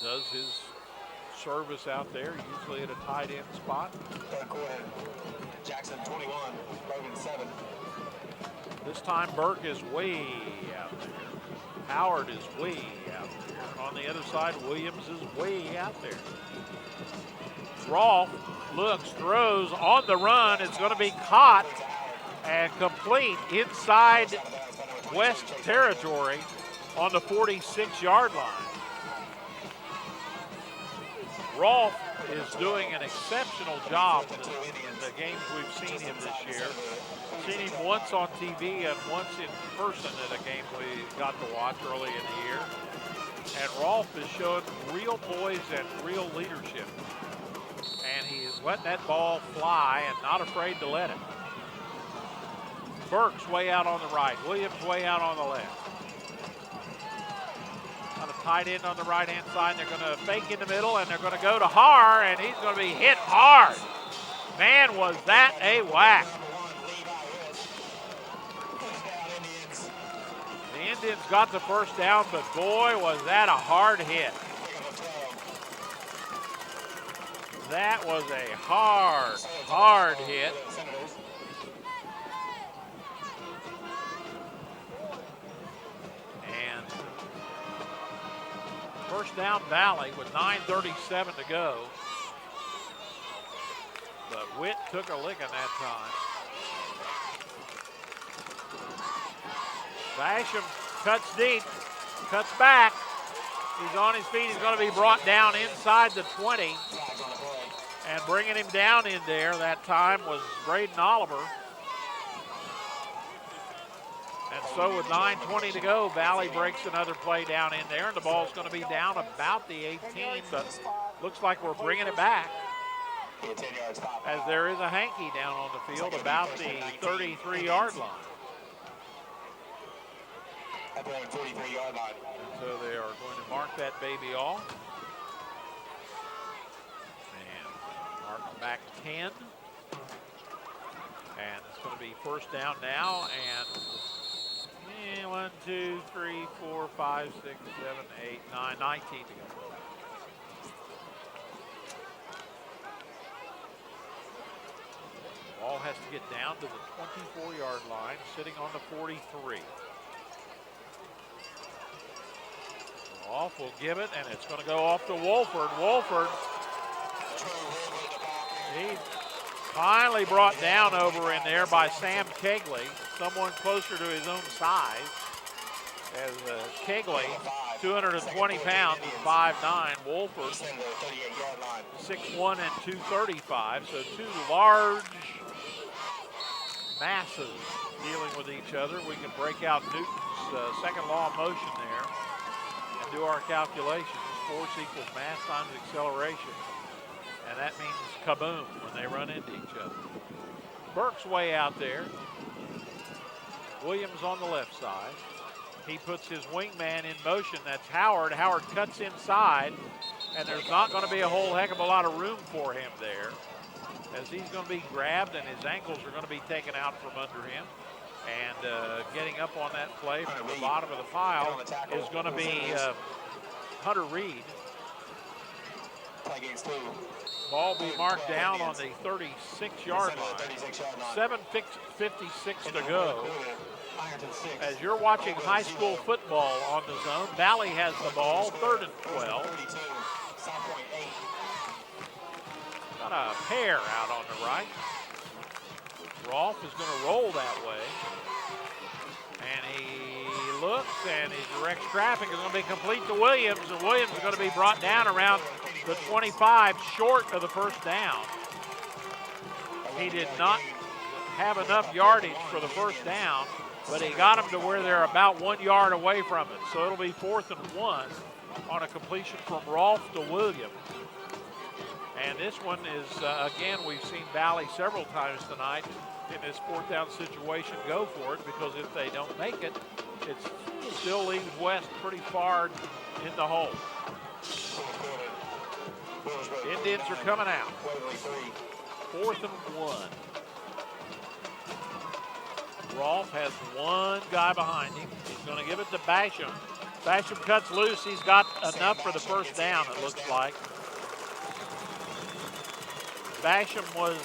Does his service out there, usually at a tight end spot. Third quarter, Jackson 21, Logan 7. This time Burke is way out there. Howard is way out there. On the other side, Williams is way out there. Rolfe looks, throws on the run. It's going to be caught and complete inside West territory on the 46-yard line. Rolfe is doing an exceptional job in the games we've seen him this year. Seen him once on TV and once in person at a game we got to watch early in the year. And Rolfe is showing real poise and real leadership. And he is letting that ball fly and not afraid to let it. Burke's way out on the right. Williams way out on the left. Got a tight end on the right-hand side. They're going to fake in the middle, and they're going to go to Har, and he's going to be hit hard. Man, was that a whack. The Indians got the first down, but boy, was that a hard hit. That was a hard hit. And first down Valley with 9:37 to go. But Witt took a licking that time. Basham cuts deep, cuts back. He's on his feet. He's going to be brought down inside the 20. And bringing him down in there that time was Braden Oliver. And so with 9:20 to go, Valley breaks another play down in there, and the ball's going to be down about the 18, but looks like we're bringing it back as there is a hanky down on the field about the 33-yard line. At the 43-yard line. And so they are going to mark that baby off. And mark back 10. And it's going to be first down now, and 1, 2, 3, 4, 5, 6, 7, 8, 9, 19 to go. Ball has to get down to the 24-yard line, sitting on the 43. Off will give it, and it's going to go off to Wolford. Wolford, he's finally brought down over in there by Sam Kegley, someone closer to his own size. As Kegley, 220 pounds, 5'9". Wolford, 6'1" and 235. So two large masses dealing with each other. We can break out Newton's second law of motion there and do our calculations. Force equals mass times acceleration. And that means kaboom when they run into each other. Burke's way out there. Williams on the left side. He puts his wingman in motion. That's Howard. Howard cuts inside, and there's not going to be a whole heck of a lot of room for him there, as he's going to be grabbed and his ankles are going to be taken out from under him. And getting up on that play from the bottom of the pile is going to be Hunter Reed. Ball be marked down on the 36-yard line. 7:56 to go. As you're watching high school football on the zone, Valley has the ball, 3rd and 12. Got a pair out on the right. Rolfe is going to roll that way. And he looks, and he directs traffic. Is going to be complete to Williams, and Williams is going to be brought down around the 25, short of the first down. He did not have enough yardage for the first down, but he got them to where they're about 1 yard away from it. So it'll be 4th and 1 on a completion from Rolfe to Williams. And this one is, again, we've seen Valley several times tonight in this 4th down situation go for it, because if they don't make it, it still leaves West pretty far in the hole. Indians are coming out. 4th and 1. Rolfe has one guy behind him. He's going to give it to Basham. Basham cuts loose. He's got enough for the first down, it looks like. Basham was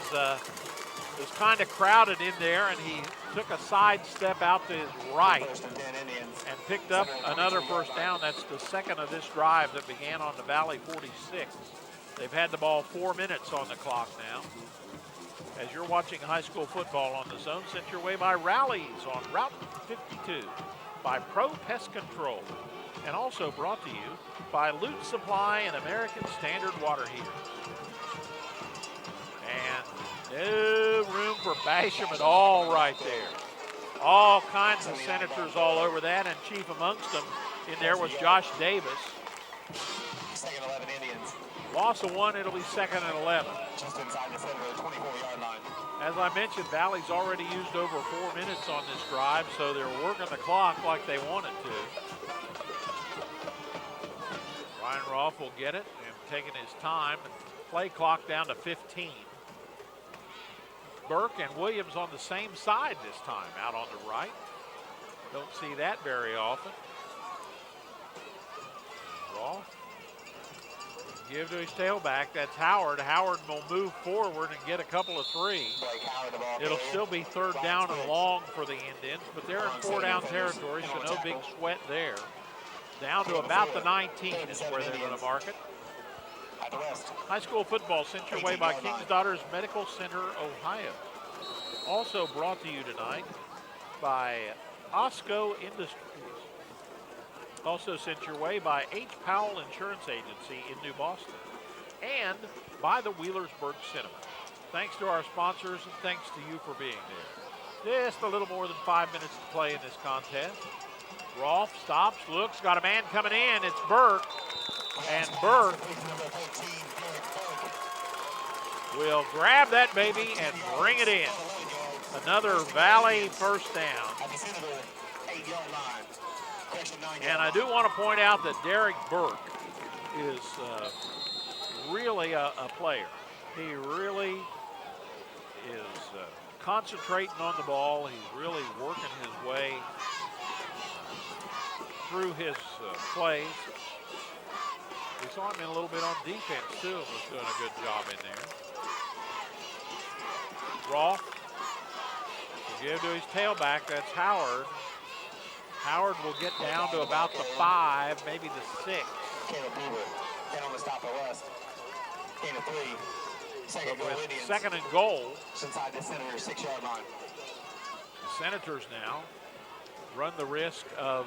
kind of crowded in there, and he took a side step out to his right and picked up another first down. That's the second of this drive that began on the Valley 46. They've had the ball 4 minutes on the clock now. As you're watching high school football on the Zone, sent your way by Rallies on Route 52, by Pro Pest Control, and also brought to you by Loot Supply and American Standard Water Heaters. And no room for Basham at all right there. All kinds of Senators all over that, and chief amongst them in there was Josh Davis. Second 11 Indians. Loss of 1, it'll be 2nd and 11. Just inside the center of the 24-yard line. As I mentioned, Valley's already used over 4 minutes on this drive, so they're working the clock like they wanted to. Ryan Rolfe will get it and taking his time. Play clock down to 15. Burke and Williams on the same side this time, out on the right. Don't see that very often. Rolfe. Give to his tailback. That's Howard. Howard will move forward and get a couple of 3. It'll still be 3rd down and long for the Indians, but they're in 4-down territory, so no big sweat there. Down to about the 19 is where they're going to mark it. High school football sent your way by King's Daughters Medical Center, Ohio. Also brought to you tonight by Osco Industries. Also sent your way by H. Powell Insurance Agency in New Boston and by the Wheelersburg Cinema. Thanks to our sponsors and thanks to you for being there. Just a little more than 5 minutes to play in this contest. Rolfe stops, looks, got a man coming in. It's Burke. And Burke will grab that baby and bring it in. Another Valley first down. And I do want to point out that Derek Burke is really a player. He really is concentrating on the ball. He's really working his way through his plays. We saw him in a little bit on defense too, and was doing a good job in there. Rolfe will give to his tailback. That's Howard. Howard will get down to about the 5, maybe the 6. Caleb Hoover, down on the stop of West. Gain of 3. Second goal Indians. 2nd and goal. Inside the Senators' 6-yard line. The Senators now run the risk of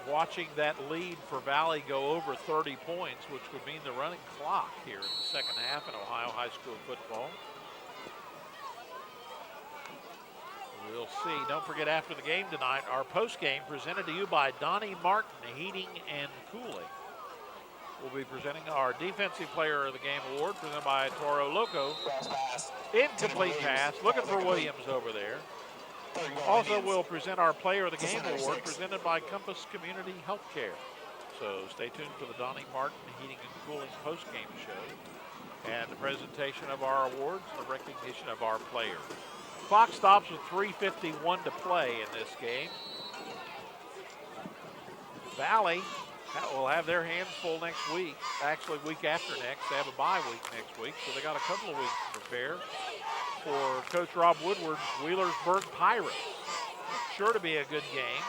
watching that lead for Valley go over 30 points, which would mean the running clock here in the second half in Ohio high school football. We'll see. Don't forget, after the game tonight, our post-game presented to you by Donnie Martin Heating and Cooling. We'll be presenting our Defensive Player of the Game award presented by Toro Loco. Incomplete pass. Looking for Williams over there. Also, we'll present our Player of the Game award presented by Compass Community Healthcare. So stay tuned for the Donnie Martin Heating and Cooling post-game show and the presentation of our awards and the recognition of our players. Clock stops with 3:51 to play in this game. Valley will have their hands full next week. Actually, week after next. They have a bye week next week, so they got a couple of weeks to prepare for Coach Rob Woodward's Wheelersburg Pirates. Sure to be a good game.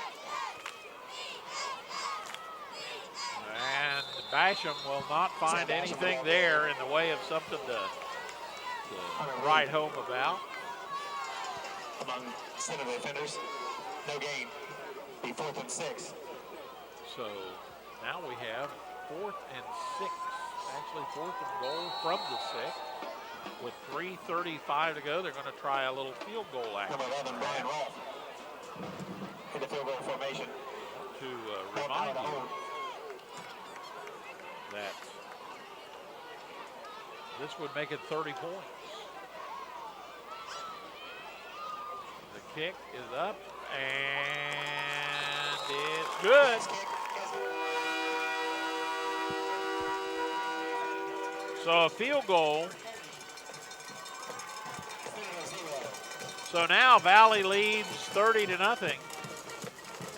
And Basham will not find anything there in the way of something to write home about. Among Senator defenders, no gain. Be 4th and 6. So now we have 4th and 6. Actually 4th and goal from the 6. With 3:35 to go, they're going to try a little field goal action. Number 11, Brian Rolfe. In the field goal formation. To remind you that this would make it 30 points. The kick is up, and it's good. So a field goal So now Valley leads 30-0,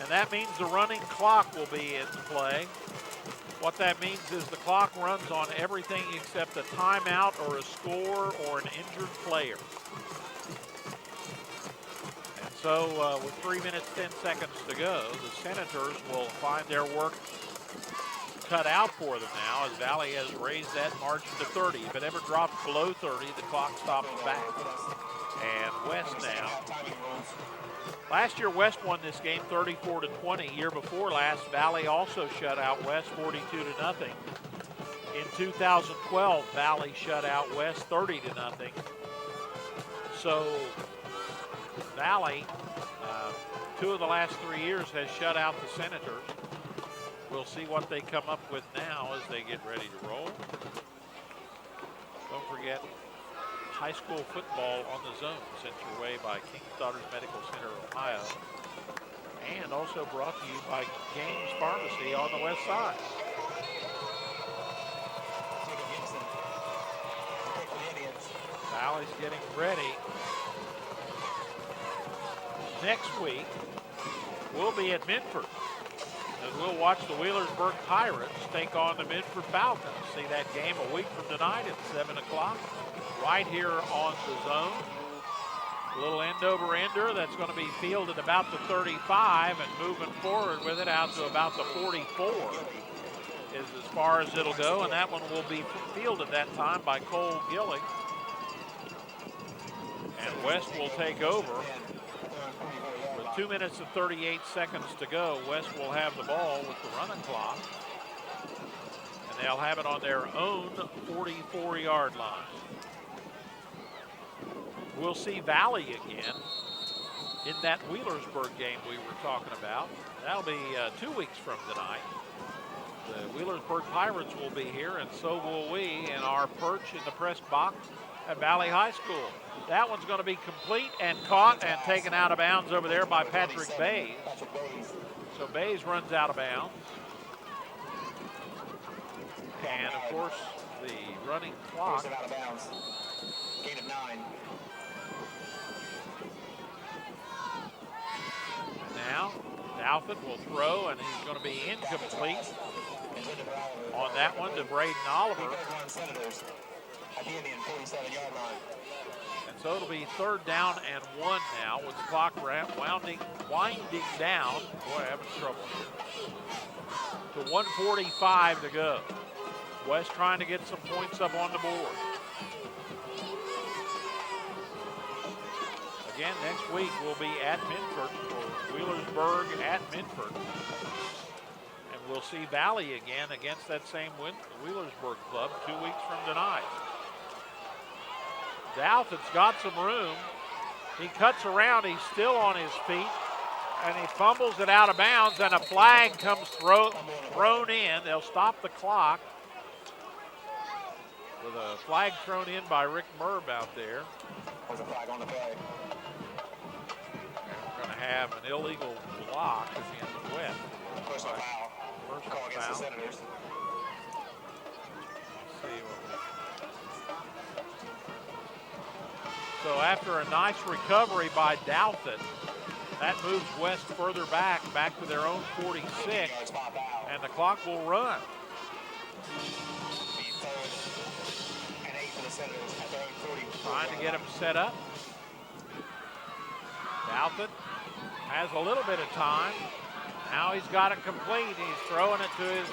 and that means the running clock will be in play. What that means is the clock runs on everything except a timeout or a score or an injured player. And so with 3 minutes, 10 seconds to go, the Senators will find their work cut out for them now as Valley has raised that margin to 30. If it ever drops below 30, the clock stops back. And West now. Last year, West won this game 34-20. Year before last, Valley also shut out West 42-0. In 2012, Valley shut out West 30-0. So Valley, 2 of the last 3 years, has shut out the Senators. We'll see what they come up with now as they get ready to roll. Don't forget, high school football on the zone sent your way by King's Daughters Medical Center, Ohio, and also brought to you by Gaines Pharmacy on the west side. Valley's getting ready. Next week, we'll be at Minford, and we'll watch the Wheelersburg Pirates take on the Minford Falcons. See that game a week from tonight at 7 o'clock. Right here on the zone. A little end-over-ender that's going to be fielded about the 35 and moving forward with it out to about the 44 is as far as it'll go, and that one will be fielded that time by Cole Gillig. And West will take over. With 2 minutes and 38 seconds to go, West will have the ball with the running clock, and they'll have it on their own 44-yard line. We'll see Valley again in that Wheelersburg game we were talking about. That'll be 2 weeks from tonight. The Wheelersburg Pirates will be here, and so will we in our perch in the press box at Valley High School. That one's going to be complete and caught and taken out of bounds over there by Patrick Bays. So Bays runs out of bounds. And, of course, the running clock. Out of bounds. Gain of 9. Now, Douthit will throw, and he's going to be incomplete on that one to Braden Oliver. At the Indian 47-yard line. And so it'll be 3rd down and 1 now with the clock winding down. Boy, I'm having trouble here. To 1:45 to go. West trying to get some points up on the board. Again, next week we'll be at Minford for Wheelersburg at Minford. And we'll see Valley again against that same Wheelersburg club 2 weeks from tonight. Douthit's got some room. He cuts around, he's still on his feet, and he fumbles it out of bounds, and a flag comes thrown in. They'll stop the clock with a flag thrown in by Rick Merb out there. There's a flag on the play. And we're going to have an illegal block against West. Personal foul. Personal Call against foul. the Senators. Let's see what So after a nice recovery by Douthit, that moves West further back to their own 46, and the clock will run. Trying to get him set up. Douthit has a little bit of time. Now he's got it complete. He's throwing it to his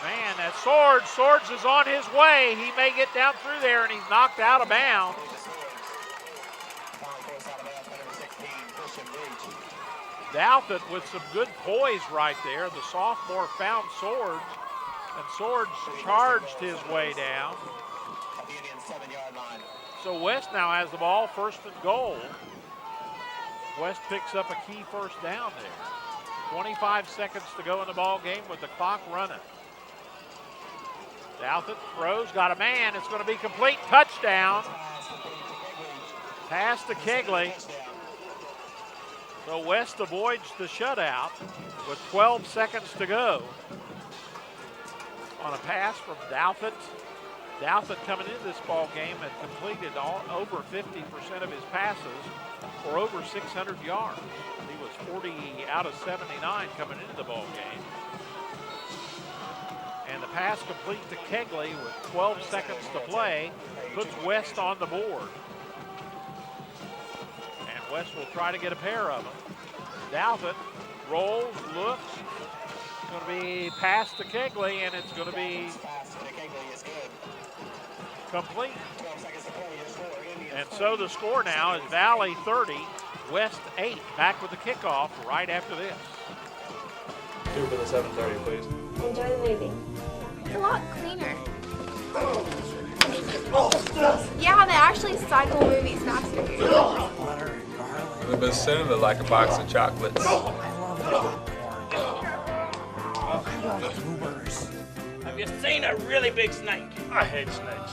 man. That Swords is on his way. He may get down through there, and he's knocked out of bounds. Douthit with some good poise right there. The sophomore found Swords, and Swords charged his way down. So West now has the ball, 1st and goal. West picks up a key 1st down there. 25 seconds to go in the ball game with the clock running. Douthit throws, got a man. It's going to be complete. Touchdown. Pass to Kegley. So West avoids the shutout with 12 seconds to go. On a pass from Douthit Douthit coming into this ball game had completed over 50% of his passes for over 600 yards. He was 40 out of 79 coming into the ball game. And the pass complete to Kegley with 12 seconds to play puts West on the board. And West will try to get a pair of them. Douthit rolls, looks. It's going to be passed to Kegley, and it's going to be complete. And so the score now is Valley 30, West 8. Back with the kickoff right after this. 2 for the 7:30, please. Enjoy the movie. It's a lot cleaner. Yeah, they actually cycle movies faster here. The bassoon look like a box of chocolates. Have you seen a really big snake? I hate snakes.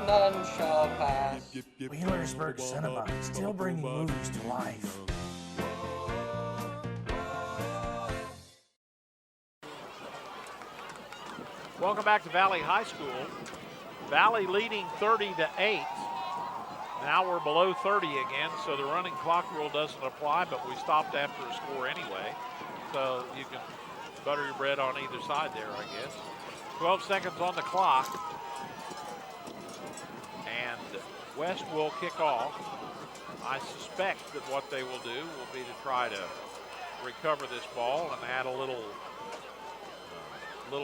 None shall pass. Wheelersburg Cinema, still bringing movies to life. Welcome back to Valley High School. Valley leading 30-8. Now we're below 30 again, so the running clock rule doesn't apply, but we stopped after a score anyway. So you can butter your bread on either side there, I guess. 12 seconds on the clock. And West will kick off. I suspect that what they will do will be to try to recover this ball and add a little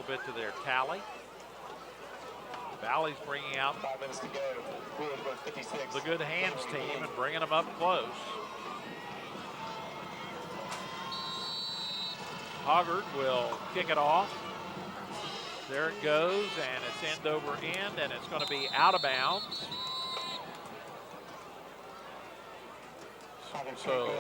bit to their tally. Valley's bringing out 5 minutes to go. Wheelersburg 56. The good hands team and bringing them up close. Hoggard will kick it off. There it goes, and it's end over end, and it's going to be out of bounds. So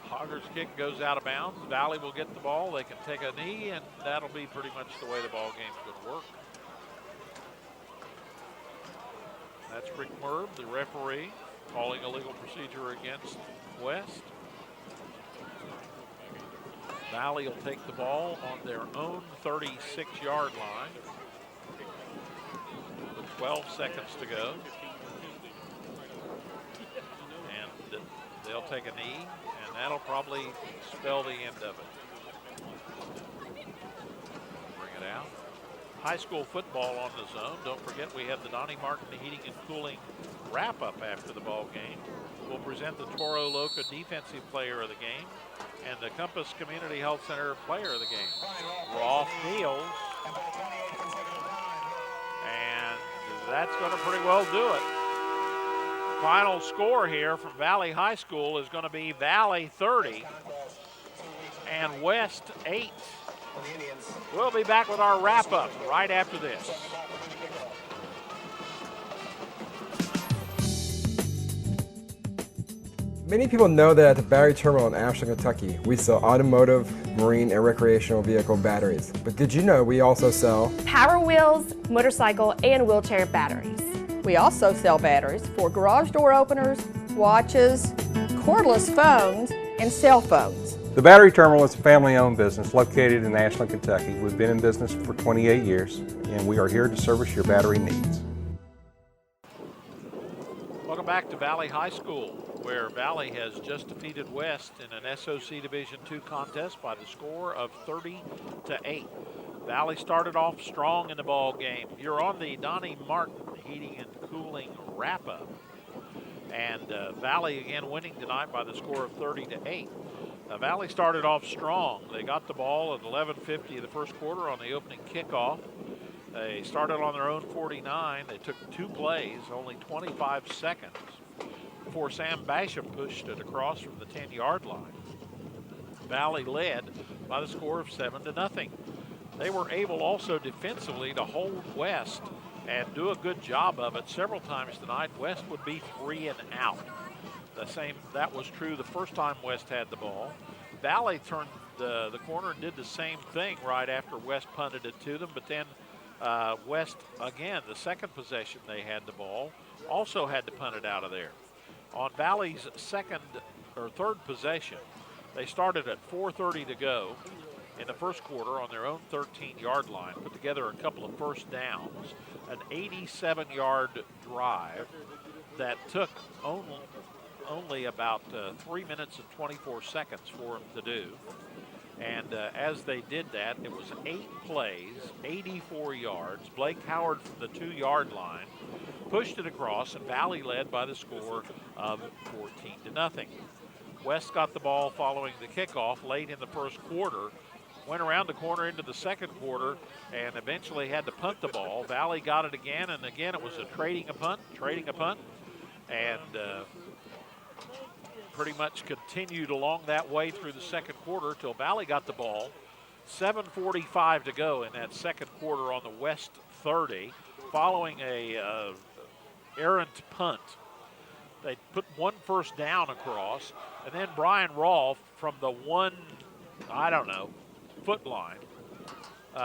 Hoggard's kick goes out of bounds. Valley will get the ball. They can take a knee, and that'll be pretty much the way the ball game's going to work. That's Rick Merb, the referee, calling a legal procedure against West. Valley will take the ball on their own 36-yard line with 12 seconds to go. And they'll take a knee, and that'll probably spell the end of it. Bring it out. High school football on the zone. Don't forget we have the Donnie Martin Heating and Cooling wrap-up after the ball game. We'll present the Toro Loca Defensive Player of the Game and the Compass Community Health Center Player of the Game. Roth kneels, and that's going to pretty well do it. Final score here from Valley High School is going to be Valley 30 and West 8. We'll be back with our wrap-up right after this. Many people know that at the battery terminal in Ashland, Kentucky, we sell automotive, marine, and recreational vehicle batteries. But did you know we also sell Power Wheels, motorcycle, and wheelchair batteries? We also sell batteries for garage door openers, watches, cordless phones, and cell phones. The Battery Terminal is a family-owned business located in Ashland, Kentucky. We've been in business for 28 years, and we are here to service your battery needs. Welcome back to Valley High School, where Valley has just defeated West in an SOC Division II contest by the score of 30-8. Valley started off strong in the ball game. You're on the Donnie Martin Heating and Cooling wrap-up. And Valley again winning tonight by the score of 30-8. Valley started off strong. They got the ball at 11:50 of the first quarter on the opening kickoff. They started on their own 49. They took 2 plays, only 25 seconds, before Sam Basham pushed it across from the 10-yard line. Valley led by the score of 7-0. They were able also defensively to hold West and do a good job of it. Several times tonight, West would be 3 and out. That was true the first time West had the ball. Valley turned the corner and did the same thing right after West punted it to them, but then West, again, the second possession they had the ball, also had to punt it out of there. On Valley's third possession, they started at 4:30 to go. in the first quarter on their own 13-yard line, put together a couple of first downs, an 87-yard drive that took only about 3 minutes and 24 seconds for them to do. And as they did that, it was 8 plays, 84 yards. Blake Howard from the 2-yard line pushed it across, and Valley led by the score of 14-0. West got the ball following the kickoff late in the first quarter, went around the corner into the second quarter, and eventually had to punt the ball. Valley got it again, and again it was a trading a punt, and pretty much continued along that way through the second quarter till Valley got the ball. 7:45 to go in that second quarter on the West 30, following a errant punt. They put one first down across, and then Brian Rolfe from the foot line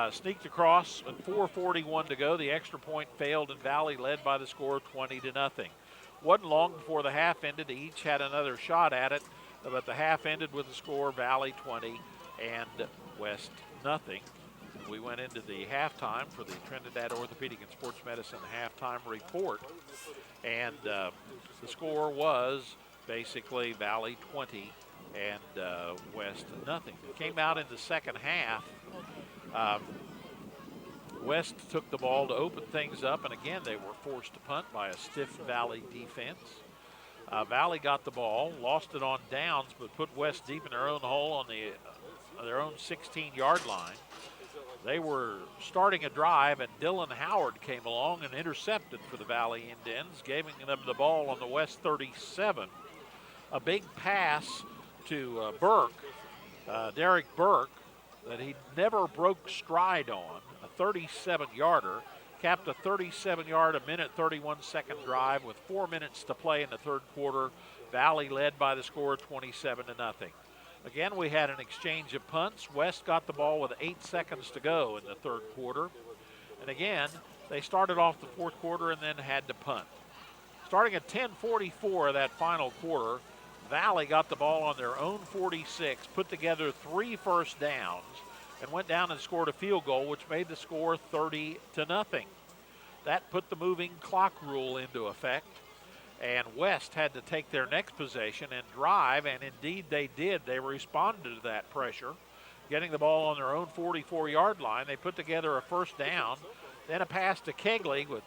sneaked across at 4:41 to go. The extra point failed, and Valley led by the score 20-0. Wasn't long before the half ended. They each had another shot at it, but the half ended with the score Valley 20 and West nothing. We went into the halftime for the Trinidad Orthopedic and Sports Medicine halftime report, and the score was basically Valley 20 and West nothing. It came out in the second half. West took the ball to open things up, and again they were forced to punt by a stiff Valley defense. Valley got the ball, lost it on downs, but put West deep in their own hole on their own 16-yard line. They were starting a drive, and Dylan Howard came along and intercepted for the Valley Indians, giving them the ball on the West 37. A big pass to Derek Burke, that he never broke stride on, a 37-yarder, capped a 37-yard, a minute 31-second drive with 4 minutes to play in the third quarter. Valley led by the score 27-0. Again, we had an exchange of punts. West got the ball with 8 seconds to go in the third quarter. And again, they started off the fourth quarter and then had to punt. Starting at 10:44 of that final quarter, Valley got the ball on their own 46, put together 3 first downs, and went down and scored a field goal, which made the score 30-0. That put the moving clock rule into effect, and West had to take their next possession and drive, and indeed they did. They responded to that pressure, getting the ball on their own 44-yard line. They put together a first down, then a pass to Kegley with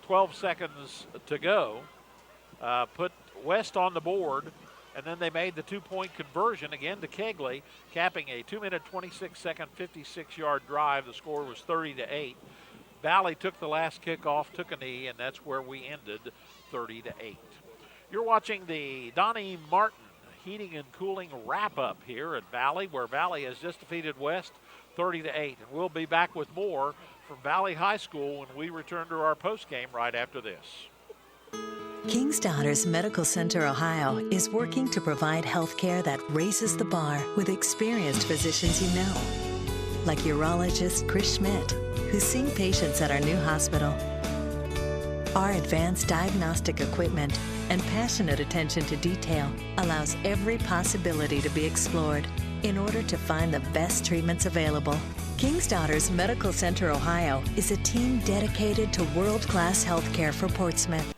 12 seconds to go, put West on the board, and then they made the 2-point conversion again to Kegley, capping a 2-minute, 26-second, 56-yard drive. The score was 30-8. Valley took the last kickoff, took a knee, and that's where we ended, 30-8. You're watching the Donnie Martin Heating and Cooling wrap-up here at Valley, where Valley has just defeated West 30-8. And we'll be back with more from Valley High School when we return to our postgame right after this. King's Daughters Medical Center Ohio is working to provide health care that raises the bar with experienced physicians you know, like urologist Chris Schmidt, who's seeing patients at our new hospital. Our advanced diagnostic equipment and passionate attention to detail allows every possibility to be explored in order to find the best treatments available. King's Daughters Medical Center Ohio is a team dedicated to world-class health care for Portsmouth.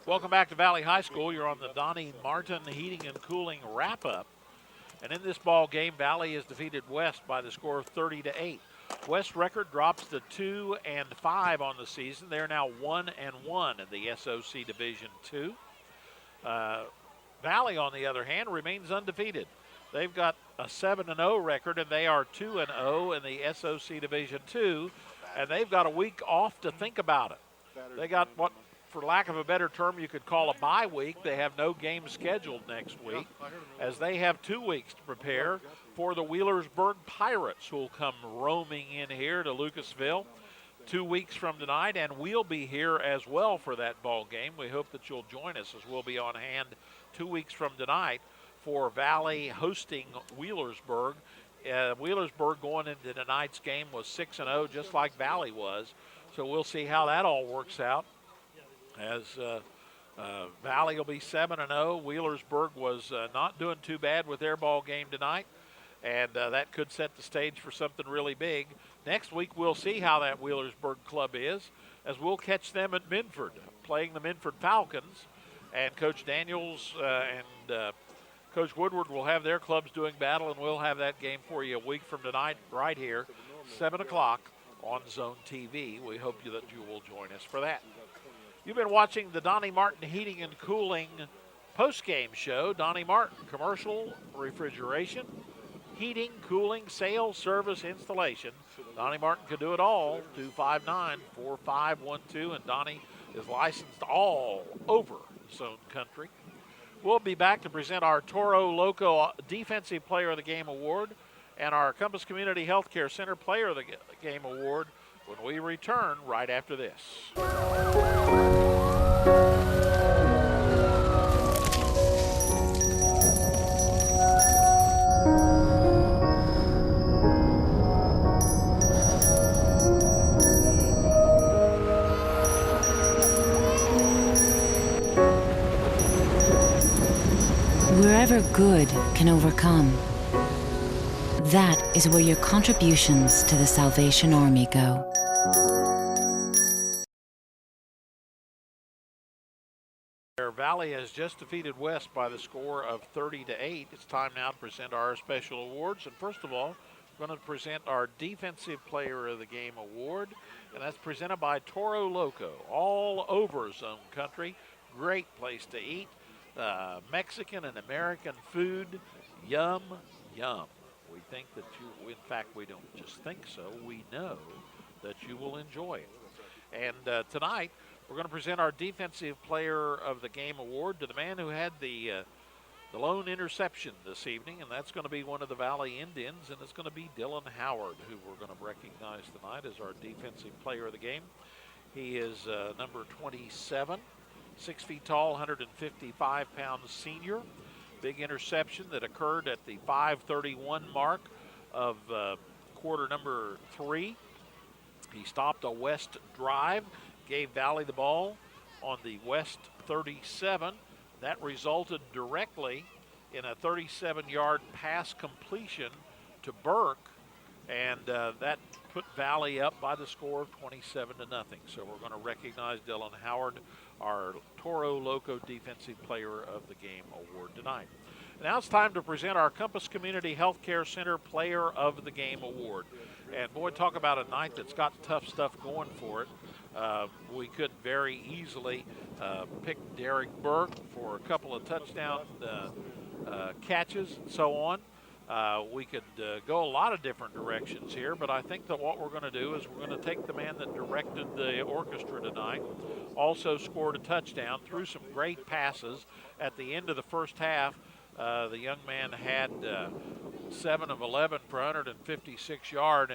Welcome back to Valley High School. You're on the Donnie Martin Heating and Cooling wrap-up. And in this ball game, Valley has defeated West by the score of 30-8. West record drops to 2-5 on the season. They're now 1-1 in the SOC Division II. Valley, on the other hand, remains undefeated. They've got a 7-0 record, and they are 2-0 in the SOC Division II, and they've got a week off to think about it. They got what, for lack of a better term, you could call a bye week. They have no games scheduled next week, as they have 2 weeks to prepare for the Wheelersburg Pirates, who will come roaming in here to Lucasville 2 weeks from tonight, and we'll be here as well for that ball game. We hope that you'll join us, as we'll be on hand 2 weeks from tonight for Valley hosting Wheelersburg. Wheelersburg going into tonight's game was 6-0, just like Valley was. So we'll see how that all works out, as Valley will be 7-0. Wheelersburg was not doing too bad with their ball game tonight. and that could set the stage for something really big. Next week, we'll see how that Wheelersburg club is, as we'll catch them at Minford, playing the Minford Falcons, and Coach Daniels and Coach Woodward will have their clubs doing battle, and we'll have that game for you a week from tonight right here, 7 o'clock on Zone TV. We hope that you will join us for that. You've been watching the Donnie Martin Heating and Cooling post-game show. Donnie Martin, commercial, refrigeration, heating, cooling, sales, service, installation. Donnie Martin can do it all. 259-4512, and Donnie is licensed all over Zone Country. We'll be back to present our Toro Loco Defensive Player of the Game Award and our Compass Community Healthcare Center Player of the Game Award when we return right after this. Wherever good can overcome, that is where your contributions to the Salvation Army go. Valley has just defeated West by the score of 30-8. It's time now to present our special awards. And first of all, we're going to present our Defensive Player of the Game Award, and that's presented by Toro Loco, all over Zone Country. Great place to eat. Mexican and American food, yum, yum. We think that you, in fact, we don't just think so, we know that you will enjoy it. And tonight, we're going to present our Defensive Player of the Game Award to the man who had the lone interception this evening, and that's going to be one of the Valley Indians, and it's going to be Dylan Howard, who we're going to recognize tonight as our Defensive Player of the Game. He is number 27. 6 feet tall, 155-pound senior. Big interception that occurred at the 5:31 mark of quarter number 3. He stopped a West drive, gave Valley the ball on the West 37. That resulted directly in a 37-yard pass completion to Burke, and that put Valley up by the score of 27-0. So we're going to recognize Dylan Howard, our Toro Loco Defensive Player of the Game Award tonight. Now it's time to present our Compass Community Healthcare Center Player of the Game Award. And boy, talk about a night that's got tough stuff going for it. We could very easily pick Derek Burke for a couple of touchdown catches and so on. We could go a lot of different directions here, but I think that what we're going to do is we're going to take the man that directed the orchestra tonight, also scored a touchdown, threw some great passes at the end of the first half. The young man had 7 of 11 for 156 yards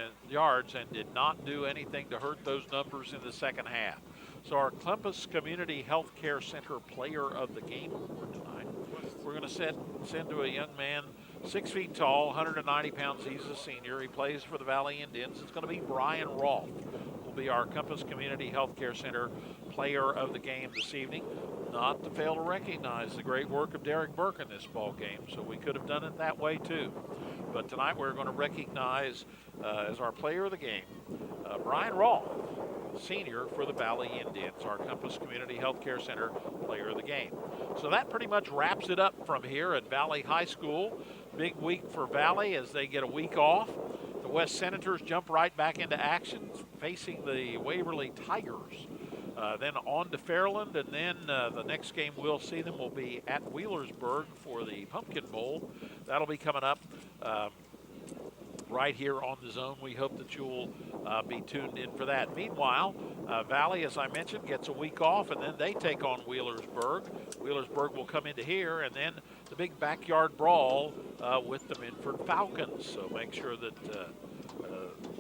and did not do anything to hurt those numbers in the second half. So our Compass Community Healthcare Center Player of the Game Award tonight, we're going to send to a young man 6 feet tall, 190 pounds. He's a senior. He plays for the Valley Indians. It's going to be Brian Rolfe. Will be our Compass Community Healthcare Center Player of the Game this evening. Not to fail to recognize the great work of Derek Burke in this ball game, so we could have done it that way too. But tonight we're going to recognize as our Player of the Game Brian Rolfe, senior for the Valley Indians, our Compass Community Healthcare Center Player of the Game. So that pretty much wraps it up from here at Valley High School. Big week for Valley as they get a week off. The West Senators jump right back into action, facing the Waverly Tigers. Then on to Fairland, and then the next game we'll see them will be at Wheelersburg for the Pumpkin Bowl. That'll be coming up right here on the Zone. We hope that you'll be tuned in for that. Meanwhile, Valley, as I mentioned, gets a week off, and then they take on Wheelersburg. Wheelersburg will come into here, and then the big backyard brawl with the Minford Falcons. So make sure that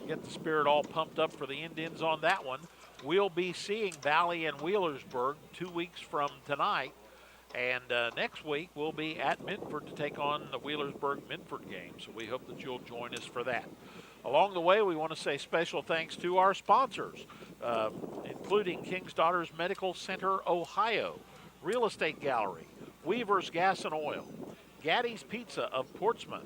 get the spirit all pumped up for the Indians on that one. We'll be seeing Valley and Wheelersburg 2 weeks from tonight. And next week, we'll be at Minford to take on the Wheelersburg-Minford game. So we hope that you'll join us for that. Along the way, we want to say special thanks to our sponsors, including King's Daughters Medical Center, Ohio, Real Estate Gallery, Weaver's Gas and Oil, Gaddy's Pizza of Portsmouth,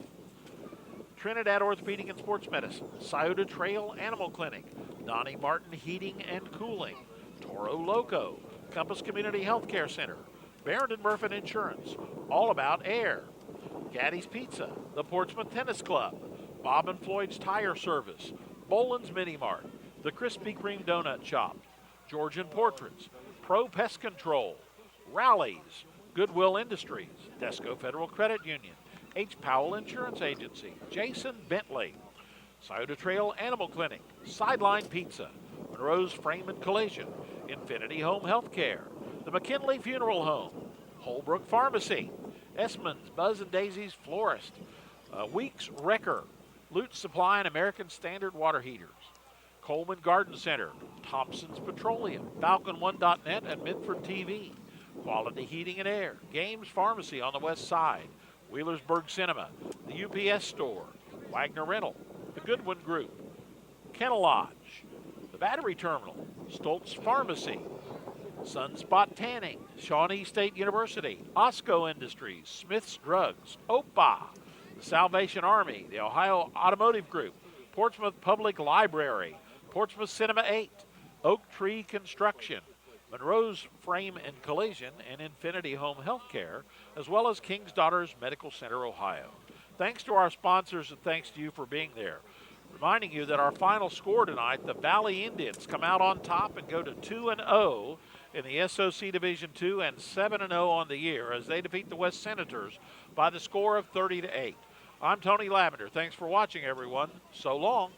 Trinidad Orthopedic and Sports Medicine, Scioto Trail Animal Clinic, Donnie Martin Heating and Cooling, Toro Loco, Compass Community Healthcare Center, Barrington Murphy Insurance, All About Air, Gaddy's Pizza, the Portsmouth Tennis Club, Bob and Floyd's Tire Service, Boland's Mini Mart, the Krispy Kreme Donut Shop, Georgian Portraits, Pro Pest Control, Rallies, Goodwill Industries, Desco Federal Credit Union, H. Powell Insurance Agency, Jason Bentley, Scioto Trail Animal Clinic, Sideline Pizza, Monroe's Frame and Collision, Infinity Home Healthcare, the McKinley Funeral Home, Holbrook Pharmacy, Esmond's Buzz and Daisy's Florist, Weeks Wrecker, Lute Supply and American Standard Water Heaters, Coleman Garden Center, Thompson's Petroleum, Falcon1.net and Midford TV, Quality Heating and Air, Games Pharmacy on the west side, Wheelersburg Cinema, the UPS Store, Wagner Rental, the Goodwin Group, Kennel Lodge, the Battery Terminal, Stoltz Pharmacy, Sunspot Tanning, Shawnee State University, Osco Industries, Smith's Drugs, OPA, the Salvation Army, the Ohio Automotive Group, Portsmouth Public Library, Portsmouth Cinema 8, Oak Tree Construction, Monroe's Frame and Collision, and Infinity Home Healthcare, as well as King's Daughters Medical Center, Ohio. Thanks to our sponsors and thanks to you for being there. Reminding you that our final score tonight, the Valley Indians come out on top and go to 2-0 in the SOC Division II and 7-0 on the year as they defeat the West Senators by the score of 30-8. I'm Tony Lavender. Thanks for watching, everyone. So long.